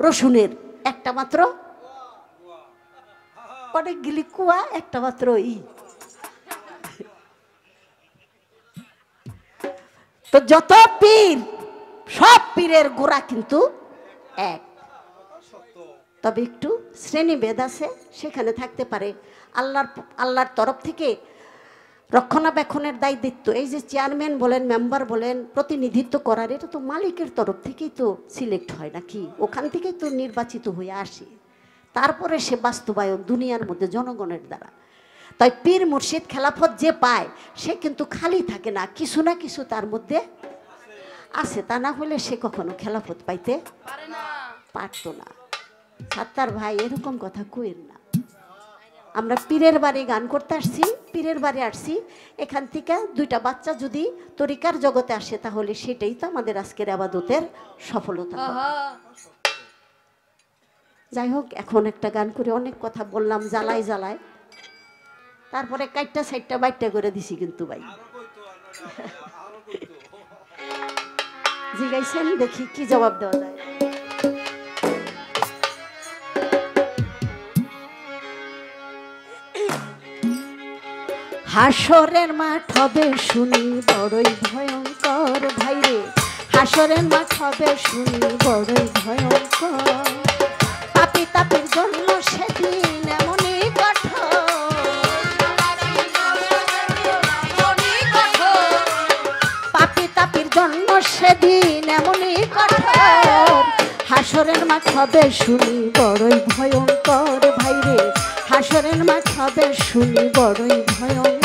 রসুনের একটা মাত্র, অনেকগুলি কুয়া একটা মাত্র ই। তো যত পীর, সব পীরের গোড়া কিন্তু এক, তবে একটু শ্রেণীভেদ আছে, সেখানে থাকতে পারে। আল্লাহর তরফ থেকে রক্ষণাবেক্ষণের দায়িত্ব, এই যে চেয়ারম্যান বলেন, মেম্বার বলেন, প্রতিনিধিত্ব করার, এটা তো মালিকের তরফ থেকেই তো সিলেক্ট হয় নাকি, ওখান থেকেই তো নির্বাচিত হয়ে আসে, তারপরে সে বাস্তবায়ন দুনিয়ার মধ্যে জনগণের দ্বারা। তাই পীর মুর্শিদ খেলাফত যে পায় সে কিন্তু খালি থাকে না, কিছু না কিছু তার মধ্যে আছে, তা না হলে সে কখনো খেলাফত পাইতে পারতো না। সাত্তার ভাই এরকম কথা কইেন না, আমরা পীরের বাড়ি গান করতে আসছি, পীরের বাড়ি আসছি, এখান থেকে দুইটা বাচ্চা যদি তরিকার জগতে আসে তাহলে সেটাই তো আমাদের আজকের আবাদতের সফলতা। যাই হোক, এখন একটা গান করে অনেক কথা বললাম, জ্বালায় জ্বালায়, তারপরে কাইটটা সাইটটা বাইটটা করে দিছি কিন্তু ভাই। জিগাইছেন, দেখি কি জবাব দেওয়া যায়। হাসরের মাঠ হবে শুনি বড়ই ভয়ঙ্কর ভাইরে, হাসরের মাঠ হবে শুনি বড়ই ভয়ঙ্কর, পাপী তাপীর জন্য সেদিন এমনই কঠোর, পাপী তাপীর জন্য সেদিন এমনই কঠোর, হাসরের মাঠ হবে শুনি বড়ই ভয়ঙ্কর ভাইরে, হাসরের মাঠ হবে শুনি বড়ই ভয়ঙ্কর।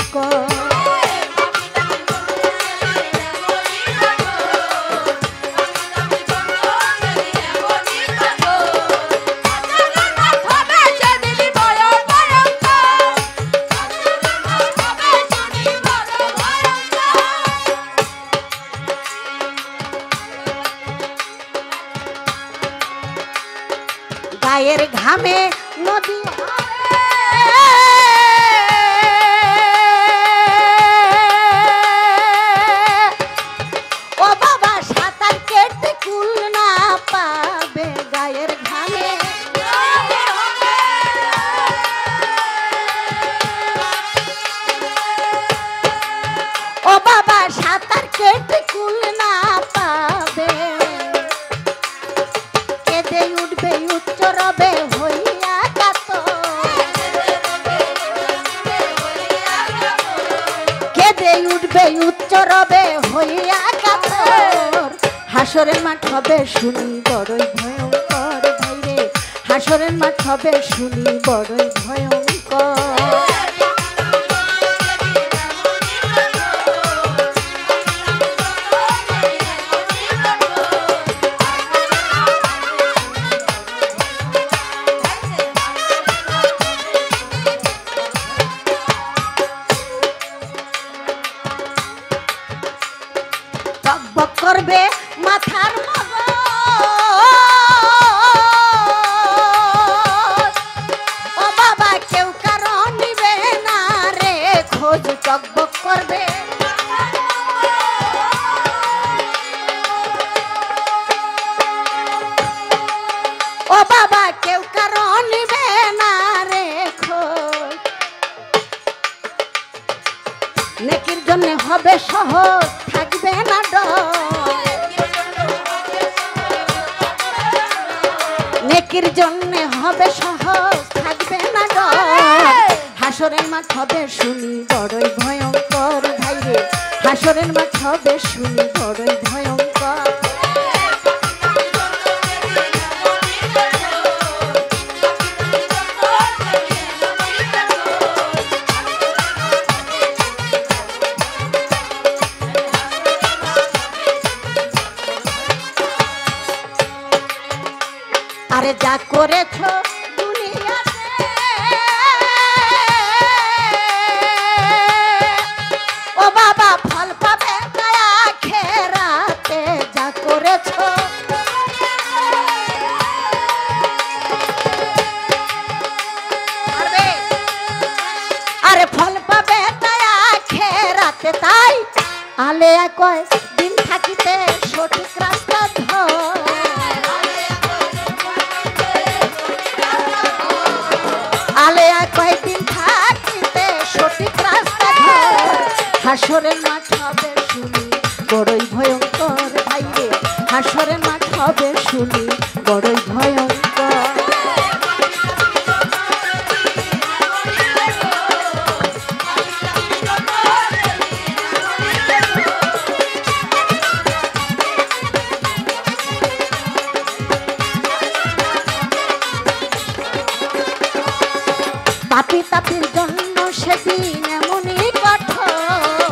গায়ের ঘামে নদী ও বাবা, সাঁতার কেটে কুল না পাবে, গায়ের ঘামে ও বাবা, সাঁতার কেটে কুল না পাবে, কেঁদে উঠবে উচ্চ রবে হইয়া কাতর, কেঁদে উঠবে উচ্চ রবে হইয়া কাতর, হাসরের মাঠ হবে শুনি বড়ই ভয়ঙ্কর ভাইরে, হাসরের মাঠ হবে শুনি বড়ই ভয়ঙ্কর। টকবক করবে মাথার মগজ, ও বাবা কেউ কারো নিবে না রে খোঁজ, টকবক করবে ও বাবা কেউ কারো নিবে না রে খোঁজ, নেকির জন্য হবে সহজ থাকবে না ডর, নেকির জন্য হবে সহজ থাকবে না ডর, হাসরের মাঠ হবে শুনি বড়ই ভয়ঙ্কর ভাইরে, হাসরের মাঠ হবে শুনি বড়ই ভয়ঙ্কর। আরে যা করেছ দুনিয়াতে, ও বাবা ফল পাবে দয়া খেরাতে, যা করেছ আরে ফল পাবে দয়া খেরাতে, তাই আলেয়া কয় দিন থাকিতে সঠিক রাস্তা ধর, আলেয়া কয়দিন থাকিতে সঠিক রাস্তা ধর, হাসরের মাঠ হবে শুনি বড়ই ভয়ঙ্কর ভাইরে, হাসরের মাঠ হবে শুনি বড়ই ভয়ঙ্কর। পাপি তাপির জন্য সেদিন এমনই কঠোর,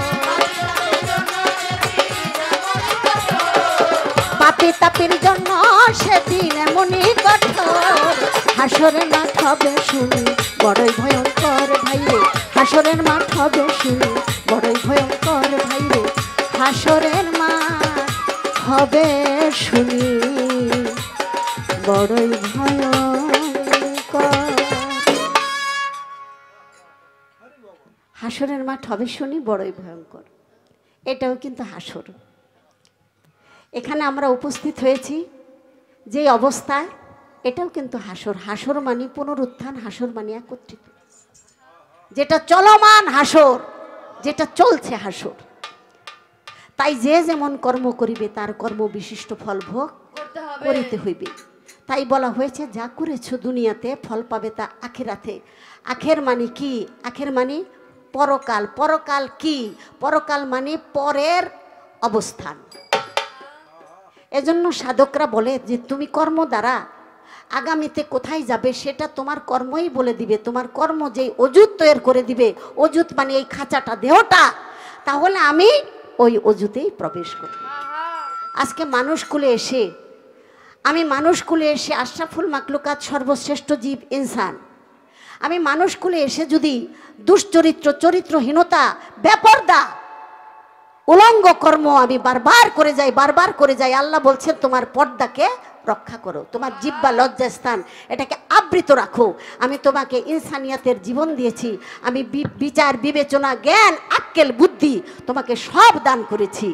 পাপি তাপির জন্য সেদিন এমনই কঠোর। হাসরের মাঠ হবে শুনি বড়ই ভয়ঙ্কর ভাইরে, হাসরের মাঠ হবে শুনি বড়ই ভয়ঙ্কর ভাইরে, হাসরের মাঠ হবে শুনি বড়ই ভয়ঙ্কর। হাসরের মাঠ হবে শুনি বড়ই ভয়ঙ্কর, এটাও কিন্তু হাসর। এখানে আমরা উপস্থিত হয়েছি যে অবস্থায়, এটাও কিন্তু হাসর। হাসর মানে পুনরুত্থান, হাসর মানে একত্রিত, যেটা চলমান হাসর, যেটা চলছে হাসর। তাই যে যেমন কর্ম করিবে তার কর্ম বিশিষ্ট ফল ভোগ করিতে হইবে। তাই বলা হয়েছে যা করেছো দুনিয়াতে ফল পাবে তা আখিরাতে। আখের মানে কি? আখের মানে পরকাল। পরকাল কি? পরকাল মানে পরের অবস্থান। এজন্য সাধকরা বলে যে তুমি কর্ম দ্বারা আগামীতে কোথায় যাবে সেটা তোমার কর্মই বলে দিবে। তোমার কর্ম যেই অজুত তৈরি করে দিবে, অজুত মানে এই খাঁচাটা, দেহটা, তাহলে আমি ওই অজুতেই প্রবেশ করি। আজকে মানুষকুলে এসে, আমি মানুষকুলে এসে আশরাফুল মাখলুকাত সর্বশ্রেষ্ঠ জীব ইনসান, আমি মানুষকুলে এসে যদি দুশ্চরিত্র, চরিত্রহীনতা, বেপরদা, উলঙ্গ কর্ম আমি বারবার করে যাই, বারবার করে যাই, আল্লাহ বলছেন তোমার পর্দাকে রক্ষা করো, তোমার জিহ্বা লজ্জাস্থান এটাকে আবৃত রাখো। আমি তোমাকে ইনসানিয়াতের জীবন দিয়েছি, আমি বিচার, বিবেচনা, জ্ঞান, আক্কেল, বুদ্ধি তোমাকে সব দান করেছি।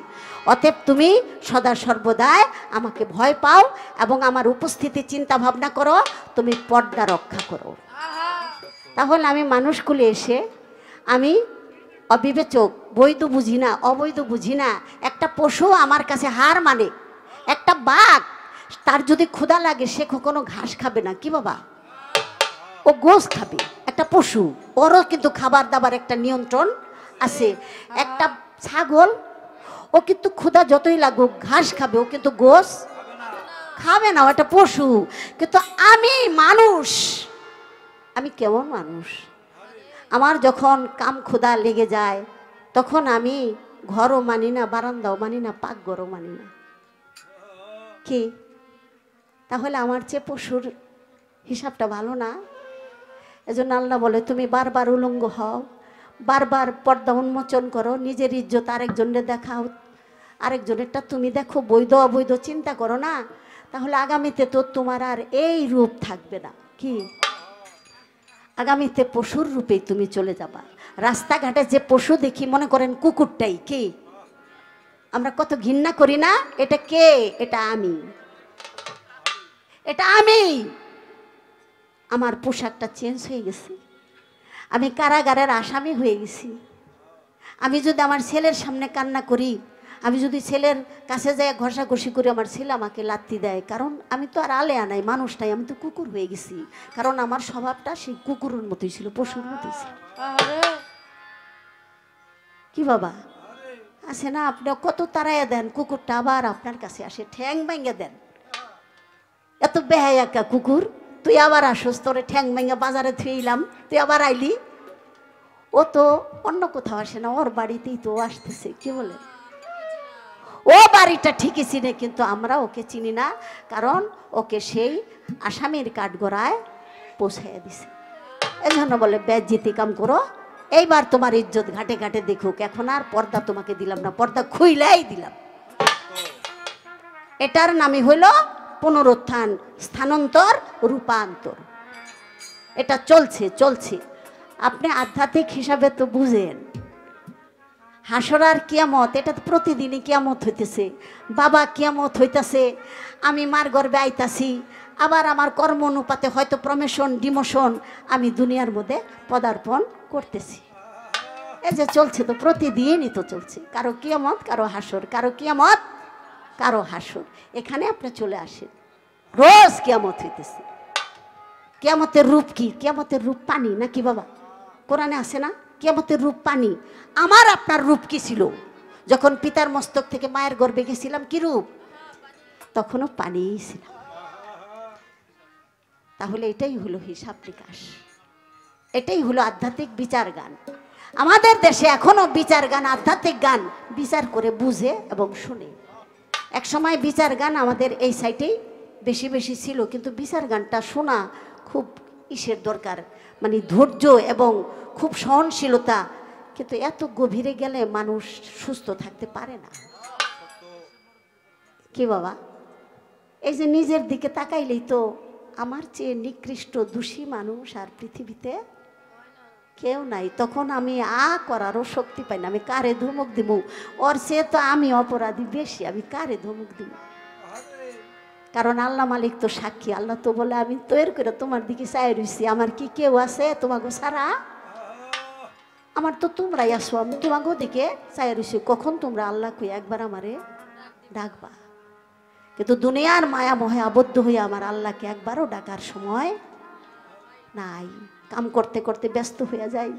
অতএব তুমি সদা সর্বদাই আমাকে ভয় পাও এবং আমার উপস্থিতি চিন্তা ভাবনা করো, তুমি পর্দা রক্ষা করো। তাহলে আমি মানুষকুলে এসে আমি অবিবেচক, বৈধ বুঝি না, অবৈধ বুঝি না। একটা পশু আমার কাছে হার মানে, একটা বাঘ তার যদি ক্ষুধা লাগে সে কখনো ঘাস খাবে না, কি বাবা, ও গোশ খাবে। একটা পশু, ওরও কিন্তু খাবার দাবার একটা নিয়ন্ত্রণ আছে। একটা ছাগল, ও কিন্তু ক্ষুধা যতই লাগুক ঘাস খাবে, ও কিন্তু গোশ খাবে না, একটা পশু। কিন্তু আমি মানুষ, আমি কেমন মানুষ, আমার যখন কাম ক্ষুধা লেগে যায় তখন আমি ঘরও মানি না, বারান্দাও মানি না, পাকঘরও মানি না। কি তাহলে আমার চেয়ে পশুর হিসাবটা ভালো না? এজন্য আল্লাহ বলে তুমি বারবার উলঙ্গ হও, বারবার পর্দা উন্মোচন করো, নিজের ইজ্জত আরেকজনের দেখাও, আরেকজনেরটা তুমি দেখো, বৈধ অবৈধ চিন্তা করো না, তাহলে আগামীতে তো তোমার আর এই রূপ থাকবে না। কি আগামীতে পশুর রূপেই তুমি চলে যাবা। রাস্তাঘাটে যে পশু দেখি মনে করেন কুকুরটাই, কি আমরা কত ঘৃণা করি না? এটা কে? এটা আমি, এটা আমি। আমার পোশাকটা চেঞ্জ হয়ে গেছে, আমি কারাগারের আসামি হয়ে গেছি। আমি যদি আমার ছেলের সামনে কান্না করি, আমি যদি ছেলের কাছে যাই ঘষাঘষি করি, আমার ছেলে আমাকে লাত্তি দেয়, কারণ আমি তো আর আলে আনাই মানুষ নাই, আমি তো কুকুর হয়ে গেছি। কারণ আমার স্বভাবটা সেই কুকুরের মতোই ছিল, পশুর মতোই ছিল। কি বাবা আছে না? আপনি কত তাড়াইয়া দেন, কুকুরটা আবার আপনার কাছে আসে, ঠ্যাং ভেঙে দেন। এত বেহায়া একা কুকুর, তুই আবার আসস, তোরে ঠ্যাং ভেঙে বাজারে থুইলাম, তুই আবার আইলি। ও তো অন্য কোথাও আসে না, ওর বাড়িতেই তো আসতেছে। কি বলে, ও বাড়িটা ঠিকই চিনে, কিন্তু আমরা ওকে চিনি না, কারণ ওকে সেই আসামির কাঠগড়ায় পৌঁছাইয়া দিছে। এই জন্য বলে বেজ্জিতি কাম করো, এইবার তোমার ইজ্জত ঘাটে ঘাটে দেখুক। এখন আর পর্দা তোমাকে দিলাম না, পর্দা খুইলাই দিলাম। এটার নামই হইল পুনরুত্থান, স্থানান্তর, রূপান্তর। এটা চলছে চলছে। আপনি আধ্যাত্মিক হিসাবে তো বুঝেন, হাসর আর কিয়ামত, এটা তো প্রতিদিনই কিয়ামত হইতেছে। বাবা কিয়ামত হইতাছে, আমি মার গর্বে আইতাছি, আবার আমার কর্ম অনুপাতে হয়তো প্রমোশন, ডিমোশন, আমি দুনিয়ার মধ্যে পদার্পণ করতেছি। এই যে চলছে তো প্রতিদিনই তো চলছে, কারো কিয়ামত, কারো হাসর, কারো কিয়ামত, কারো হাসর। এখানে আপনি চলে আসেন, রোজ কিয়ামত হইতেছে। কিয়ামতের রূপ কি? কিয়ামতের রূপ পানি নাকি বাবা? কোরআনে আছে না কিয়ামতের রূপ পানি? আমার আপনার রূপ কি ছিল যখন পিতার মস্তক থেকে মায়ের গর্ভে গেছিলাম? কি রূপ? তখনও পানিই ছিলাম। তাহলে এটাই হলো হিসাব নিকাশ, এটাই হলো আধ্যাত্মিক বিচার গান। আমাদের দেশে এখনো বিচার গান, আধ্যাত্মিক গান বিচার করে বুঝে এবং শুনে। এক সময় বিচার গান আমাদের এই সাইটেই বেশি বেশি ছিল, কিন্তু বিচার গানটা শোনা খুব ইসের দরকার, মানে ধৈর্য এবং খুব সহনশীলতা। কিন্তু এত গভীরে গেলে মানুষ সুস্থ থাকতে পারে না। কি বাবা? এই যে নিজের দিকে তাকাইলেই তো আমার চেয়ে নিকৃষ্ট দোষী মানুষ আর পৃথিবীতে কেউ নাই। তখন আমি করারও শক্তি পাই না। আমি কারে ধমক দিব? ওর সে তো আমি অপরাধী বেশি, আমি কারে ধমক দিব? কারণ আল্লাহ মালিক তো সাক্ষী। আল্লাহ তো বলে আমি তৈরি করে তোমার দিকে চাই রইছি, আমার কি কেউ আছে তোমাকে ছাড়া? আমার তো তোমরাই আসো, আমি তোমাকে দিকে চাই রইছি, কখন তোমরা আল্লাহ কই একবার আমারে ডাকবা। কিন্তু দুনিয়ার মায়া মোহে আবদ্ধ হয়ে আমার আল্লাহকে একবারও ডাকার সময় নাই। কাম করতে করতে ব্যস্ত হয়ে যাই,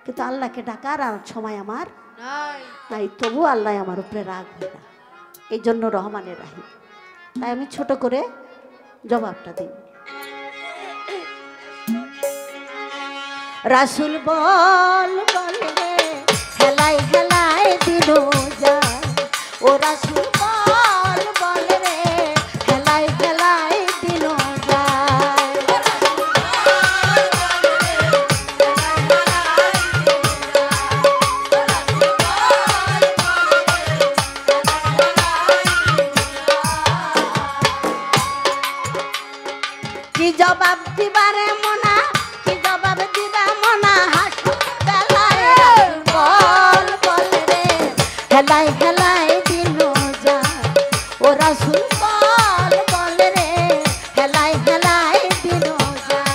কিন্তু আল্লাহকে ডাকার আর সময় আমার নাই। তবু আল্লাহ আমার উপরে রাগ হয় না। এই জন্য রহমানের রাহিম। তাই আমি ছোট করে জবাবটা দিই। রাসূল বল বল রে হেলাই হেলাই দিল যায়, ও রাসূল বল বল রে হেলাই হেলাই দিল যায়। কি জবাব দিবারে মোনা, কি জবাব দিবা মোনা, হাসু বেলায় বল বল রে হেলাই হেলাই দিল যায়, ও রাসূল বল বল রে হেলাই হেলাই দিল যায়।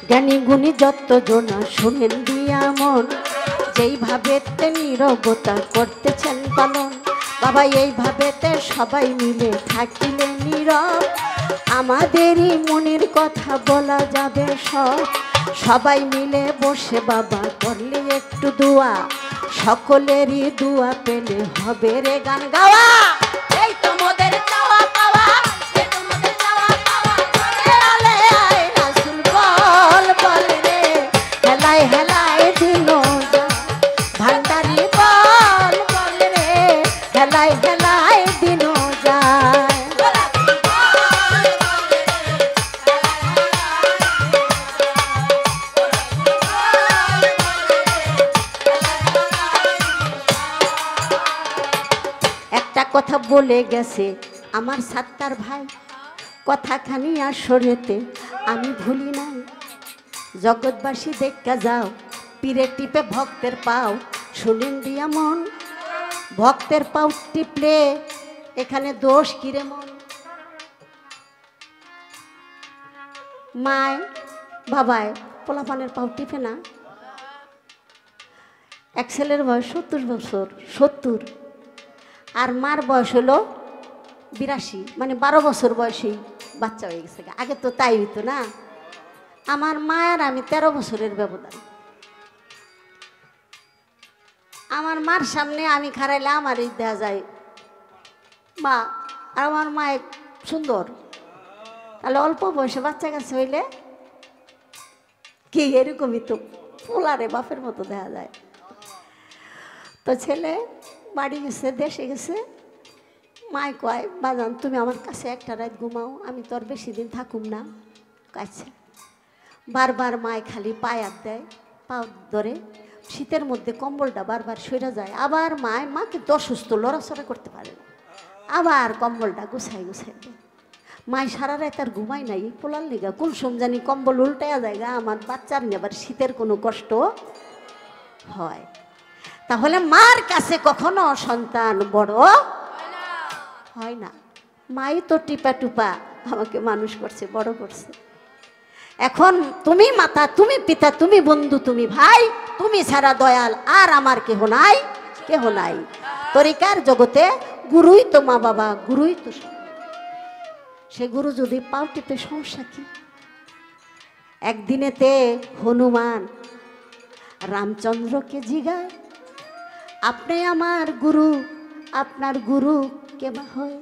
জ্ঞানী গুণী যত জনা শুনেন দিয়া মন, যেইভাবে নীরবতা করতেছেন পালন। বাবা এইভাবে সবাই মিলে থাকিলে নীরব, আমাদেরই মনের কথা বলা যাবে সব। সবাই মিলে বসে বাবা করলে একটু দোয়া, সকলেরই দোয়া পেলে হবে রে গান গাওয়া। এই তোমাদের চাওয়া পাওয়া, এই তোমাদের চাওয়া পাওয়া, আলে আয় রাসূল বল বল রে হেলাই হেলাই দিল যায়, ভান্ডারি বল বল রে হেলাই হেলাই দিল যায়। একটা কথা বলে গেছে আমার সাত্তার ভাই, কথাখানি আসরেতে আমি ভুলি নাই। জগৎবাসী দেখা যাও পীরে টিপে ভক্তের পাও, শুনেন দিয়া মন ভক্তের পাও টিপলে এখানে দোষ কিরে মন। মায় বাবায় পোলাপানের পাও টিপে না। এক ছেলের বয়স 70 বছর, 70, আর মার বয়স হলো 82, মানে 12 বছর বয়সেই বাচ্চা হয়ে গেছে। আগে তো তাই হইতো না। আমার মা আর আমি 13 বছরের ব্যবধান। আমার মার সামনে আমি খারাইলে আমার এই দেখা যায় মা, আর আমার মা সুন্দর, তাহলে অল্প বয়সে বাচ্চা কাছে হইলে কি এরকমই তো পোলারে বাপের মতো দেখা যায়। তো ছেলে বাড়ি গেছে, দেশে গেছে, মায় কয় বাজান তুমি আমার কাছে একটা রাত ঘুমাও, আমি তো আর বেশি দিন থাকুম না। আচ্ছা। বারবার মায় খালি পায়াত দেয়, পাও ধরে, শীতের মধ্যে কম্বলটা বারবার সরে যায়। আবার মা কিন্তু অসুস্থ, লড়াচড়া করতে পারে না, আবার কম্বলটা গুছাই গুছাই দেয়। মায় সারা রাত আর ঘুমাই নাই পোলার লেগা, কোন সমজানি কম্বল উল্টায়া জায়গা আমার বাচ্চার নিয়ে আবার শীতের কোনো কষ্ট হয়। তাহলে মার কাছে কখনো সন্তান বড় হয় না। মাই তো টিপা টুপা আমাকে মানুষ করছে, বড় করছে। এখন তুমি মাতা, তুমি পিতা, তুমি বন্ধু, তুমি ভাই, তুমি ছাড়া দয়াল আর আমার কেহ নাই, কেহ নাই। তরিকার জগতে গুরুই তো মা বাবা, গুরুই তো সব। সে গুরু যদি পাও টিপে সমস্যা কি? একদিনেতে হনুমান রামচন্দ্রকে জিগায়, আপনি আমার গুরু, আপনার গুরু কেবা হয়?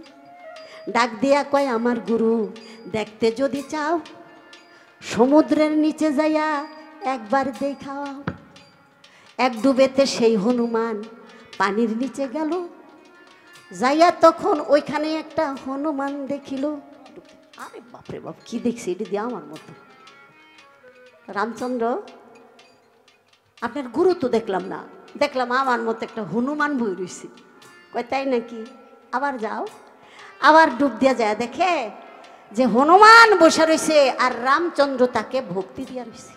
ডাক দিয়া কয়, আমার গুরু দেখতে যদি চাও সমুদ্রের নিচে যাইয়া একবার দেখাও। এক ডুবেতে সেই হনুমান পানির নিচে গেল, যাইয়া তখন ওইখানে একটা হনুমান দেখিল। আরে বাপরে বাপ, কি দেখছি এটি দিয়ে আমার মতো। রামচন্দ্র, আপনার গুরু তো দেখলাম না, দেখলাম আমার মতো একটা হনুমান বই রয়েছে। কয় তাই নাকি? আবার যাও। আবার ডুব দিয়া যায়, দেখে যে হনুমান বসে রয়েছে আর রামচন্দ্র তাকে ভক্তি দিয়া রয়েছে।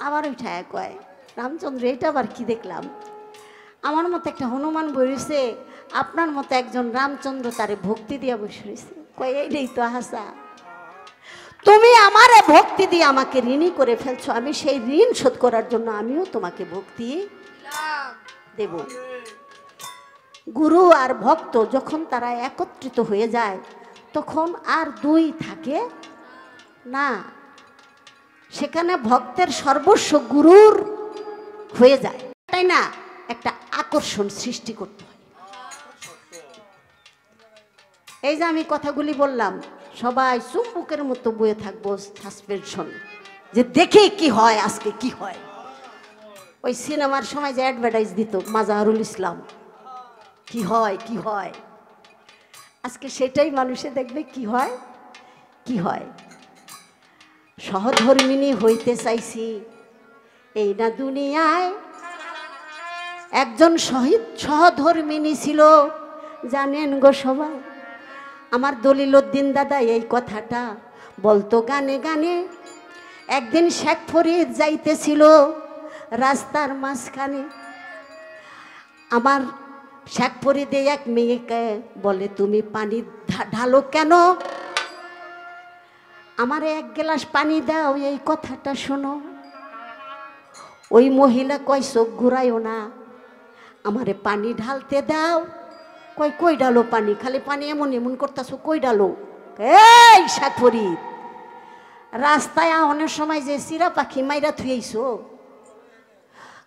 আবার উঠায় কয়, রামচন্দ্র এটা আবার কি দেখলাম? আমার মতো একটা হনুমান বই রয়েছে, আপনার মতো একজন রামচন্দ্র তারে ভক্তি দিয়া বসে রয়েছে। কয় এইটাই তো হাসা, তুমি আমারে ভক্তি দিয়ে আমাকে ঋণী করে ফেলছো, আমি সেই ঋণ শোধ করার জন্য আমিও তোমাকে ভক্তি দেব। গুরু আর ভক্ত যখন তারা একত্রিত হয়ে যায় তখন আর দুই থাকে না, সেখানে ভক্তের সর্বস্ব গুরুর হয়ে যায়, তাই না? একটা আকর্ষণ সৃষ্টি করতে হয়। এই যে আমি কথাগুলি বললাম, সবাই চুম্বকের মতো বয়ে থাকবো সাসপেনশন, যে দেখে কি হয়, আজকে কি হয়। ওই সিনেমার সময় যে অ্যাডভার্টাইজ দিত মাজাহারুল ইসলাম, কি হয় কি হয়, আজকে সেটাই মানুষে দেখবে কি হয় কি হয়। সহধর্মিণী হইতে চাইছি এই না দুনিয়ায়, একজন সহধর্মিণী ছিল জানেন গো সবাই। আমার দলিলউদ্দিন দাদা এই কথাটা বলতো গানে গানে। একদিন শেখ ফরিদ যাইতেছিল রাস্তার মাঝখানে, আমার শেখ ফরিদে এক মেয়েকে বলে, তুমি পানি ঢালো কেন? আমার এক গ্লাস পানি দাও, এই কথাটা শোনো। ওই মহিলা কয়, চোখ ঘুরাইও না, আমারে পানি ঢালতে দাও। কই কই ডালো পানি, খালি পানি এমন এমন করতেছো, কই ডালো? এই শেখ ফরিদ, রাস্তায় অনেক সময় যে চিরা পাখি মাইরা থুয়েছো,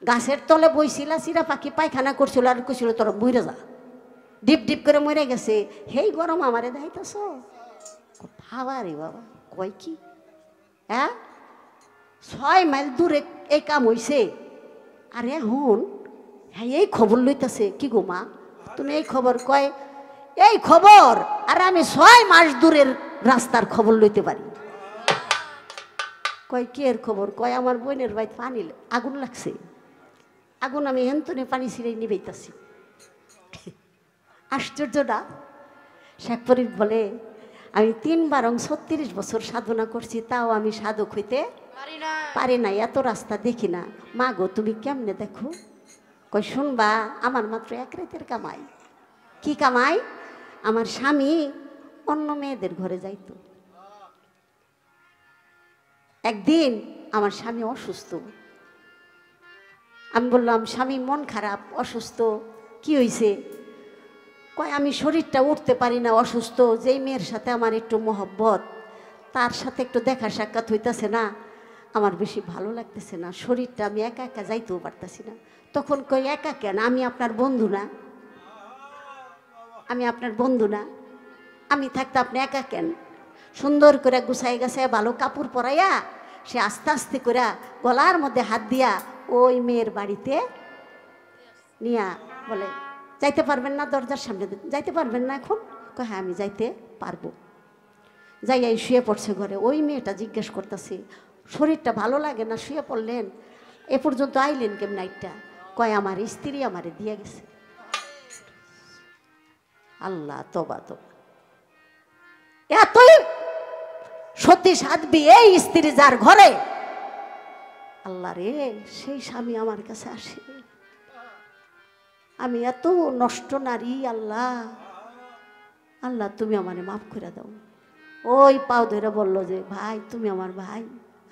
গাছের তলে বইছিলা, চিরা পাখি পায়খানা করছিল আর কইছিল তোরা মরে যা, ডিপ ডিপ করে মরে গেছে, হেই গরম আমারে দেখাইতেছ? বাবা রে বাবা, কয় কি? হ্যাঁ, 6 মাইল দূরে এই কাম হইছে, আর এখন হ্যাঁ এই খবর লইতেছে। কি গো মা, তুমি এই খবর? কয় এই খবর, আর আমি 6 মাস দূরের রাস্তার খবর লইতে পারি। কয় কি এর খবর? কয় আমার বোনের বাড়িতে পানি আগুন লাগছে, আগুন আমি হেন্তনে পানি ছিঁড়ে নিবেইতাছি। আশ্চর্য না? শেখ ফরিদ বলে, আমি 3 বারং 36 বছর সাধনা করছি, তাও আমি সাধক হইতে পারি না, এত রাস্তা দেখি না। মা গো তুমি কেমনে দেখো? কই শুনবা, আমার মাত্র 1 রাতের কামাই। কি কামাই? আমার স্বামী অন্য মেয়েদের ঘরে যাইতো। একদিন আমার স্বামী অসুস্থ, আমি বললাম স্বামী মন খারাপ, অসুস্থ, কি হয়েছে? কয় আমি শরীরটা উঠতে পারি না, অসুস্থ, যেই মেয়ের সাথে আমার একটু মহব্বত, তার সাথে একটু দেখা সাক্ষাৎ হইতেছে না, আমার বেশি ভালো লাগতেছে না, শরীরটা আমি একা একা যাইতেও পারতেছি না। তখন কই একা কেন? আমি আপনার বন্ধু না? আমি আপনার বন্ধু না? আমি থাকতে আপনি একা কেন? সুন্দর করে গুছাই গাছায় ভালো কাপড় পরাইয়া সে আস্তে আস্তে করে গলার মধ্যে হাত দিয়া ওই মেয়ের বাড়িতে নিয়া বলে, যাইতে পারবেন না? দরজার সামনে যাইতে পারবেন না এখন? কয় হ্যাঁ আমি যাইতে পারবো। যাইয়া শুয়ে পড়ছে ঘরে। ওই মেয়েটা জিজ্ঞেস করতেছে, শরীরটা ভালো লাগে না, শুয়ে পড়লেন, এ পর্যন্ত আইলেন কেমন নাইটটা? কয় আমার স্ত্রী আমারে দিয়ে গেছে। আল্লাহ তবা তো, এতই সতী সাধবি এই স্ত্রী যার ঘরে, আল্লাহ রে, সেই স্বামী আমার কাছে আসে। আমি এত নষ্ট নারী, আল্লাহ আল্লাহ তুমি আমারে মাফ করে দাও। ওই পাও ধরে বলল যে ভাই তুমি আমার ভাই,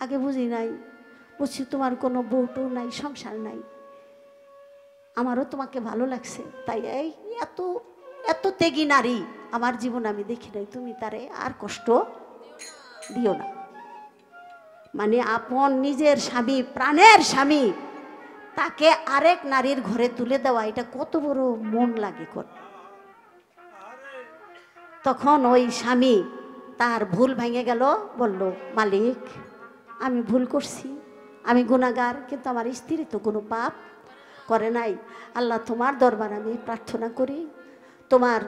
আগে বুঝি নাই, বুঝছি তোমার কোনো বউটু নাই, সংসার নাই, আমারও তোমাকে ভালো লাগছে, তাই এই এত এত ত্যাগী নারী আমার জীবন আমি দেখি নাই, তুমি তারে আর কষ্ট দিও না। মানে আপন নিজের স্বামী, প্রাণের স্বামী, তাকে আরেক নারীর ঘরে তুলে দেওয়া, এটা কত বড় মন লাগে কর। তখন ওই স্বামী তার ভুল ভেঙে গেল, বলল মালিক আমি ভুল করছি, আমি গুনাহগার, কিন্তু আমার স্ত্রী তো কোনো পাপ করে নাই, আল্লাহ তোমার দরবার আমি প্রার্থনা করি, তোমার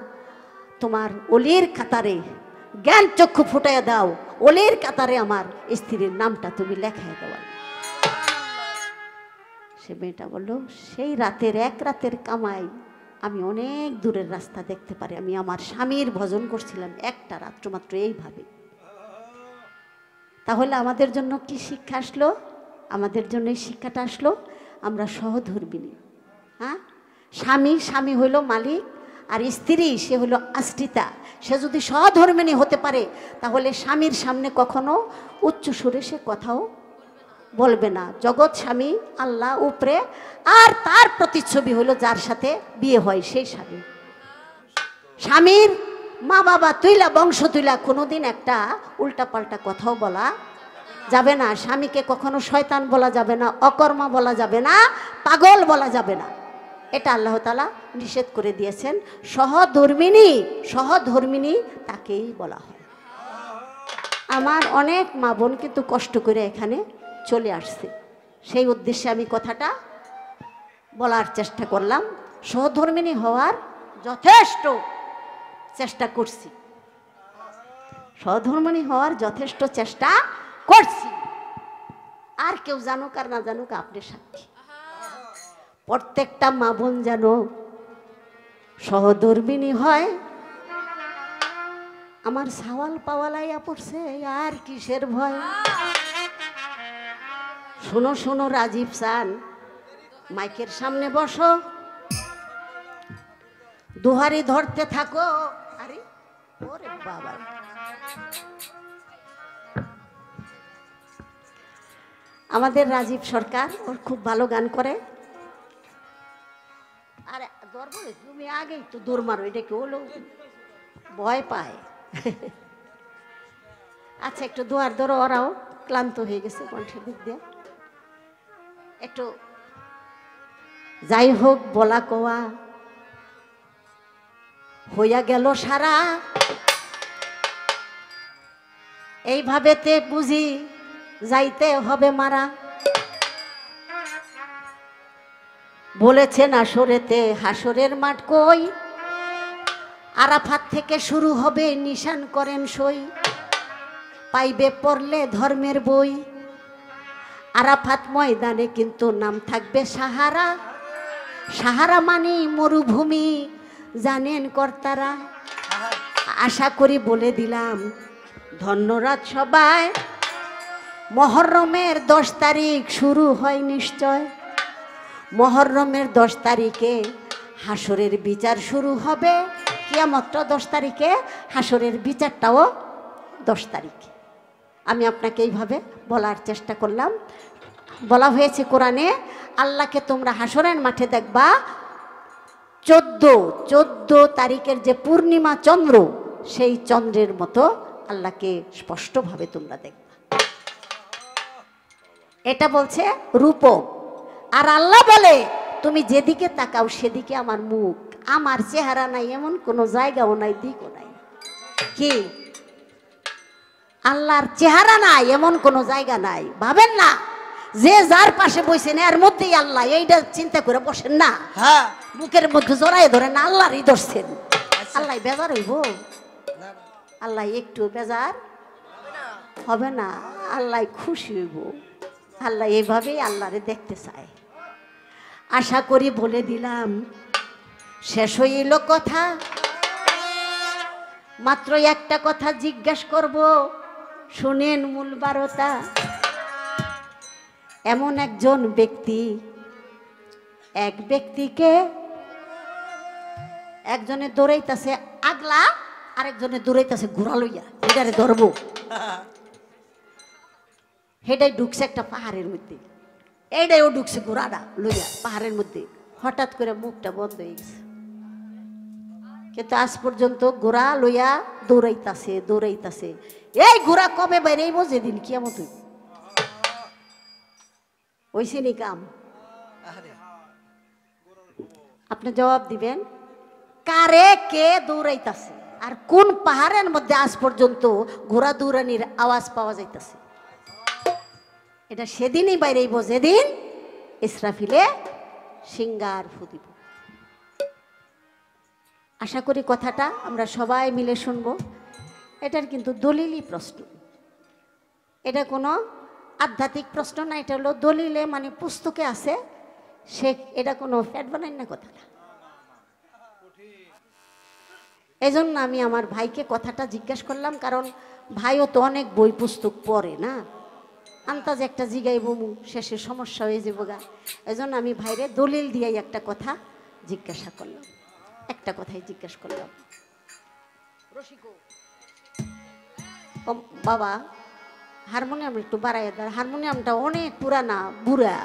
তোমার অলির কাতারে জ্ঞান চক্ষু ফুটাইয়া দাও, অলির কাতারে আমার স্ত্রীর নামটা তুমি লেখায় দেওয়া। সে মেয়েটা বলল সেই রাতের এক রাতের কামাই আমি অনেক দূরের রাস্তা দেখতে পারি, আমি আমার স্বামীর ভজন করছিলাম একটা রাত্র মাত্র এইভাবে। তাহলে আমাদের জন্য কি শিক্ষা আসলো? আমাদের জন্য এই শিক্ষাটা আসলো, আমরা সহধর্মিণী। হ্যাঁ, স্বামী হইল মালিক, আর স্ত্রী সে হলো আশ্রিতা। সে যদি সহধর্মিণী হতে পারে তাহলে স্বামীর সামনে কখনো উচ্চ সুরে সে কথাও বলবে না। জগৎ স্বামী আল্লাহ উপরে, আর তার প্রতিচ্ছবি হলো যার সাথে বিয়ে হয় সেই স্বামী। স্বামীর মা বাবা তুইলা, বংশ তুইলা কোনোদিন একটা উল্টাপাল্টা কথাও বলা যাবে না। স্বামীকে কখনো শয়তান বলা যাবে না, অকর্মা বলা যাবে না, পাগল বলা যাবে না, এটা আল্লাহ তাআলা নিষেধ করে দিয়েছেন। সহধর্মিণী তাকেই বলা হয়। আমার অনেক মা বোন কিন্তু কষ্ট করে এখানে চলে আসছে, সেই উদ্দেশ্যে আমি কথাটা বলার চেষ্টা করলাম। সহধর্মিণী হওয়ার যথেষ্ট চেষ্টা করছি, সহধর্মিণী হওয়ার যথেষ্ট চেষ্টা করছি। আর কেউ জানুক আর না জানুক, আপনি সাক্ষী। প্রত্যেকটা মা বোন যেন সহধর্মিণী হয়। আমার সাওয়াল পাওয়ালাইয়া পড়ছে, আর কিসের ভয়? শোনো শোনো রাজীব সান, মাইকের সামনে বসো, দুহারি ধরতে থাকো। আরে ওরে বাবা, আমাদের রাজীব সরকার, ওর খুব ভালো গান করে। আরে ধরবো, তুমি আগেই তো দৌড় মারো, এটা কি হলো? ভয় পায়। আচ্ছা একটু দুয়ার ধরো, ওরাও ক্লান্ত হয়ে গেছে কণ্ঠের দিক দিয়ে। একটু যাই হোক, বলা কোয়া হইয়া গেল সারা, এইভাবেতে বুঝি যাইতে হবে মারা। বলেছেন আসরেতে হাসরের মাঠ কই, আরাফাত থেকে শুরু হবে নিশান করেন সই, পাইবে পড়লে ধর্মের বই। আরাফাত ময়দানে কিন্তু নাম থাকবে সাহারা, সাহারা মানে মরুভূমি, জানেন কর্তারা। আশা করি বলে দিলাম, ধন্যবাদ সবাই। মহরমের 10 তারিখ শুরু হয় নিশ্চয়, মহরমের 10 তারিখে হাসরের বিচার শুরু হবে। কিয়ামতটা 10 তারিখে, হাসরের বিচারটাও 10 তারিখে। আমি আপনাকে এইভাবে বলার চেষ্টা করলাম। বলা হয়েছে কোরআনে, আল্লাহকে তোমরা হাসরের মাঠে দেখবা 14 তারিখের যে পূর্ণিমা চন্দ্র, সেই চন্দ্রের মতো আল্লাহকে স্পষ্টভাবে তোমরা দেখবা। এটা বলছে রূপক। আর আল্লাহ বলে তুমি যেদিকে তাকাও সেদিকে আমার মুখ, আমার চেহারা নাই এমন কোনো জায়গাও নাই, দিকও নাই। কি আল্লাহর চেহারা নাই এমন কোনো জায়গা নাই? ভাবেন না যে যার পাশে বসেন এর মধ্যেই আল্লাহ, এইটা চিন্তা করে বসেন না। হ্যাঁ, বুকের মধ্যে জড়াই ধরেন, আল্লাহরই ধরছেন। আল্লাহ বেজার হইব? আল্লাহ একটু বেজার হবে না, আল্লাহ খুশি হইব। আল্লাহ এইভাবেই আল্লাহরে দেখতে চায়। আশা করি বলে দিলাম, শেষ হইল কথা। মাত্র একটা কথা জিজ্ঞাসা করব, শুনেন মূল বারতা। এমন একজন ব্যক্তি, এক ব্যক্তিকে একজনে দৌড়াইতেছে আগলা, আরেকজনে দৌড়াইতেছে ঘোড়া লইয়া। এটারে ধরবো। হেটাই ঢুকছে একটা পাহাড়ের মধ্যে, এইটাই ও ঢুকছে ঘোড়াটা লইয়া পাহাড়ের মধ্যে। হঠাৎ করে মুখটা বন্ধ হয়ে গেছে, কিন্তু আজ পর্যন্ত ঘোড়া লইয়া দৌড়াইতাছে দৌড়াইতাছে। এই ঘোড়া কবে বেরেইব? যেদিন কিয়ামত হইব। ওইসে নি কাম। আপনি জবাব দিবেন কারে কে দৌড়াইতাছে আর কোন পাহাড়ের মধ্যে আজ পর্যন্ত ঘোড়া দৌড়ানির আওয়াজ পাওয়া যাইতাছে? এটা সেদিনই বাইরেইব যেদিন ইসরাফিলে সিঙ্গার ফু দিব। আশা করি কথাটা আমরা সবাই মিলে শুনবো। এটার কিন্তু দলিলই প্রশ্ন, এটা কোনো আধ্যাত্মিক প্রশ্ন না, এটা হলো দলিলে মানে পুস্তকে আছে, সে এটা কোনো ফ্যাট বানাই না কথা না। এই জন্য আমি আমার ভাইকে কথাটা জিজ্ঞাসা করলাম, কারণ ভাইও তো অনেক বই পুস্তক পড়ে না, আন্তাজ একটা জিগাইব শেষে সমস্যা হয়ে যাবো গা। এই জন্য আমি ভাইরে দলিল দিয়াই একটা কথা জিজ্ঞাসা করলাম, একটা কথাই জিজ্ঞাসা করলাম। ও বাবা হারমোনিয়াম একটু বাড়াই দেয়, হারমোনিয়ামটা অনেক পুরানা বুড়া,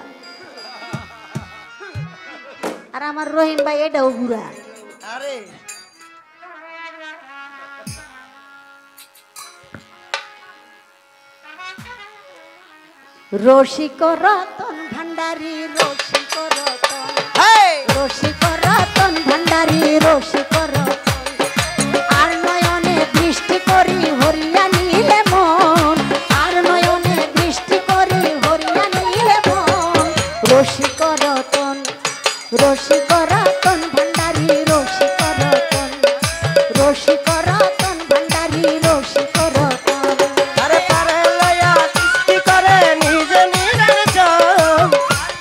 আর আমার রহিম ভাই এটাও বুড়া। আরে রসিক রতন ভান্ডারী, রসিক রতন, রসিক রতন ভান্ডারী, রসিক রতন, আর নয়নে দৃষ্টি করি হরিয়া নীলে মন, আর নয়নে দৃষ্টি করি হরিয়া নীলে মন। রসিক রতন, রসিক রতন ভান্ডারী, রসিক রতন, রসিক রতন ভান্ডারী, রসিক রতন। আরে পারে লয়া সৃষ্টি করে নিজে নিজের জন,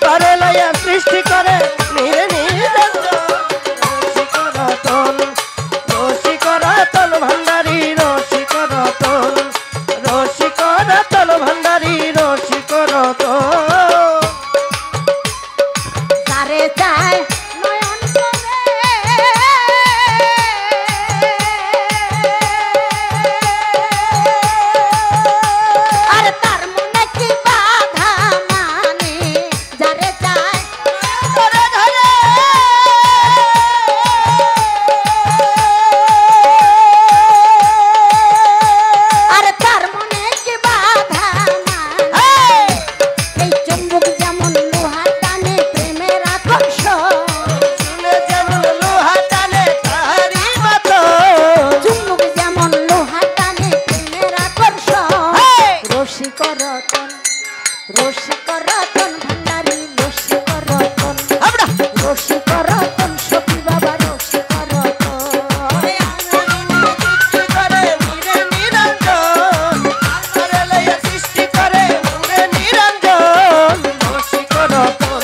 পারে লয়া সৃষ্টি করে নিজে নিজের জন। রসিক রতন, রসিক রতন ভান্ডারী, রসিক রতন, রসিক রতন ভান্ডারী, রসিক রতন। তারে চায় নয়ন করে, আর তার মনে কি বাধা মানে, যারে চায় ধরে ধরে আর তার মনে কি বাধা মানে। এই চুম্বক যেমন লোহা টানে প্রেমের আকর্ষণ, শুনে যেমন লোহা টানে তাহারি মতো। চুম্বক যেমন লোহা টানে প্রেমের আকর্ষণ। রসিক রতন, রসিক রতন ভান্ডারী, রসিক রতন, রসিক রতন সখী বাবা, রসিক রতন। সৃষ্টি করে মুরে নিরঞ্জন, আরে লয়া সৃষ্টি করে মুরে নিরঞ্জন। রসিক রতন,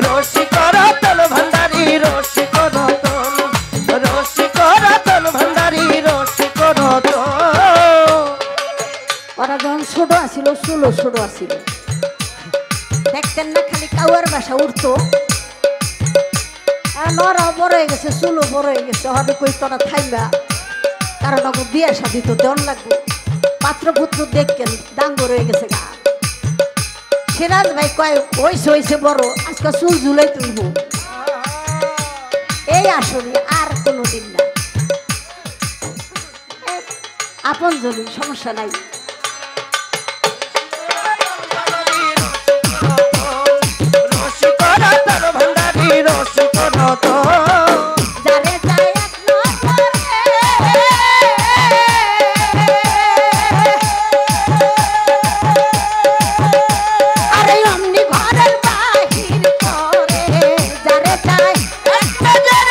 রসিক রতন ভান্ডারী, রসিক রতন, রসিক রতন ভান্ডারী, রসিক রতন। ওরা যখন ছোট আসিল, ষোলো ছোট আসিল, দেখতেন না খালি কাউয়ার বাসা উঠতো। আর ওরা বড় হয়ে গেছে, চুলো বড় হয়ে গেছে, হবে কই তোরা থাইবা, কারণ ওকে বিয়ে শাদি তো দেন লাগবে, পাত্র পুত্র দেখছেন ডাঙ্গর হয়ে গেছে গা। সিরাজ ভাই কয় হইছে হইছে বড়, আজকে চুল ঝুলাই তুলব, এই আসলে আর কোনোদিন না। আপন জমি সমস্যা নাই। রসিক রতন ভান্ডারী, রসিক রতন। যারে যায় এক নজরে, আরে অমনি ঘরের বাহির করে, যারে যায় এক নজরে।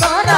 কর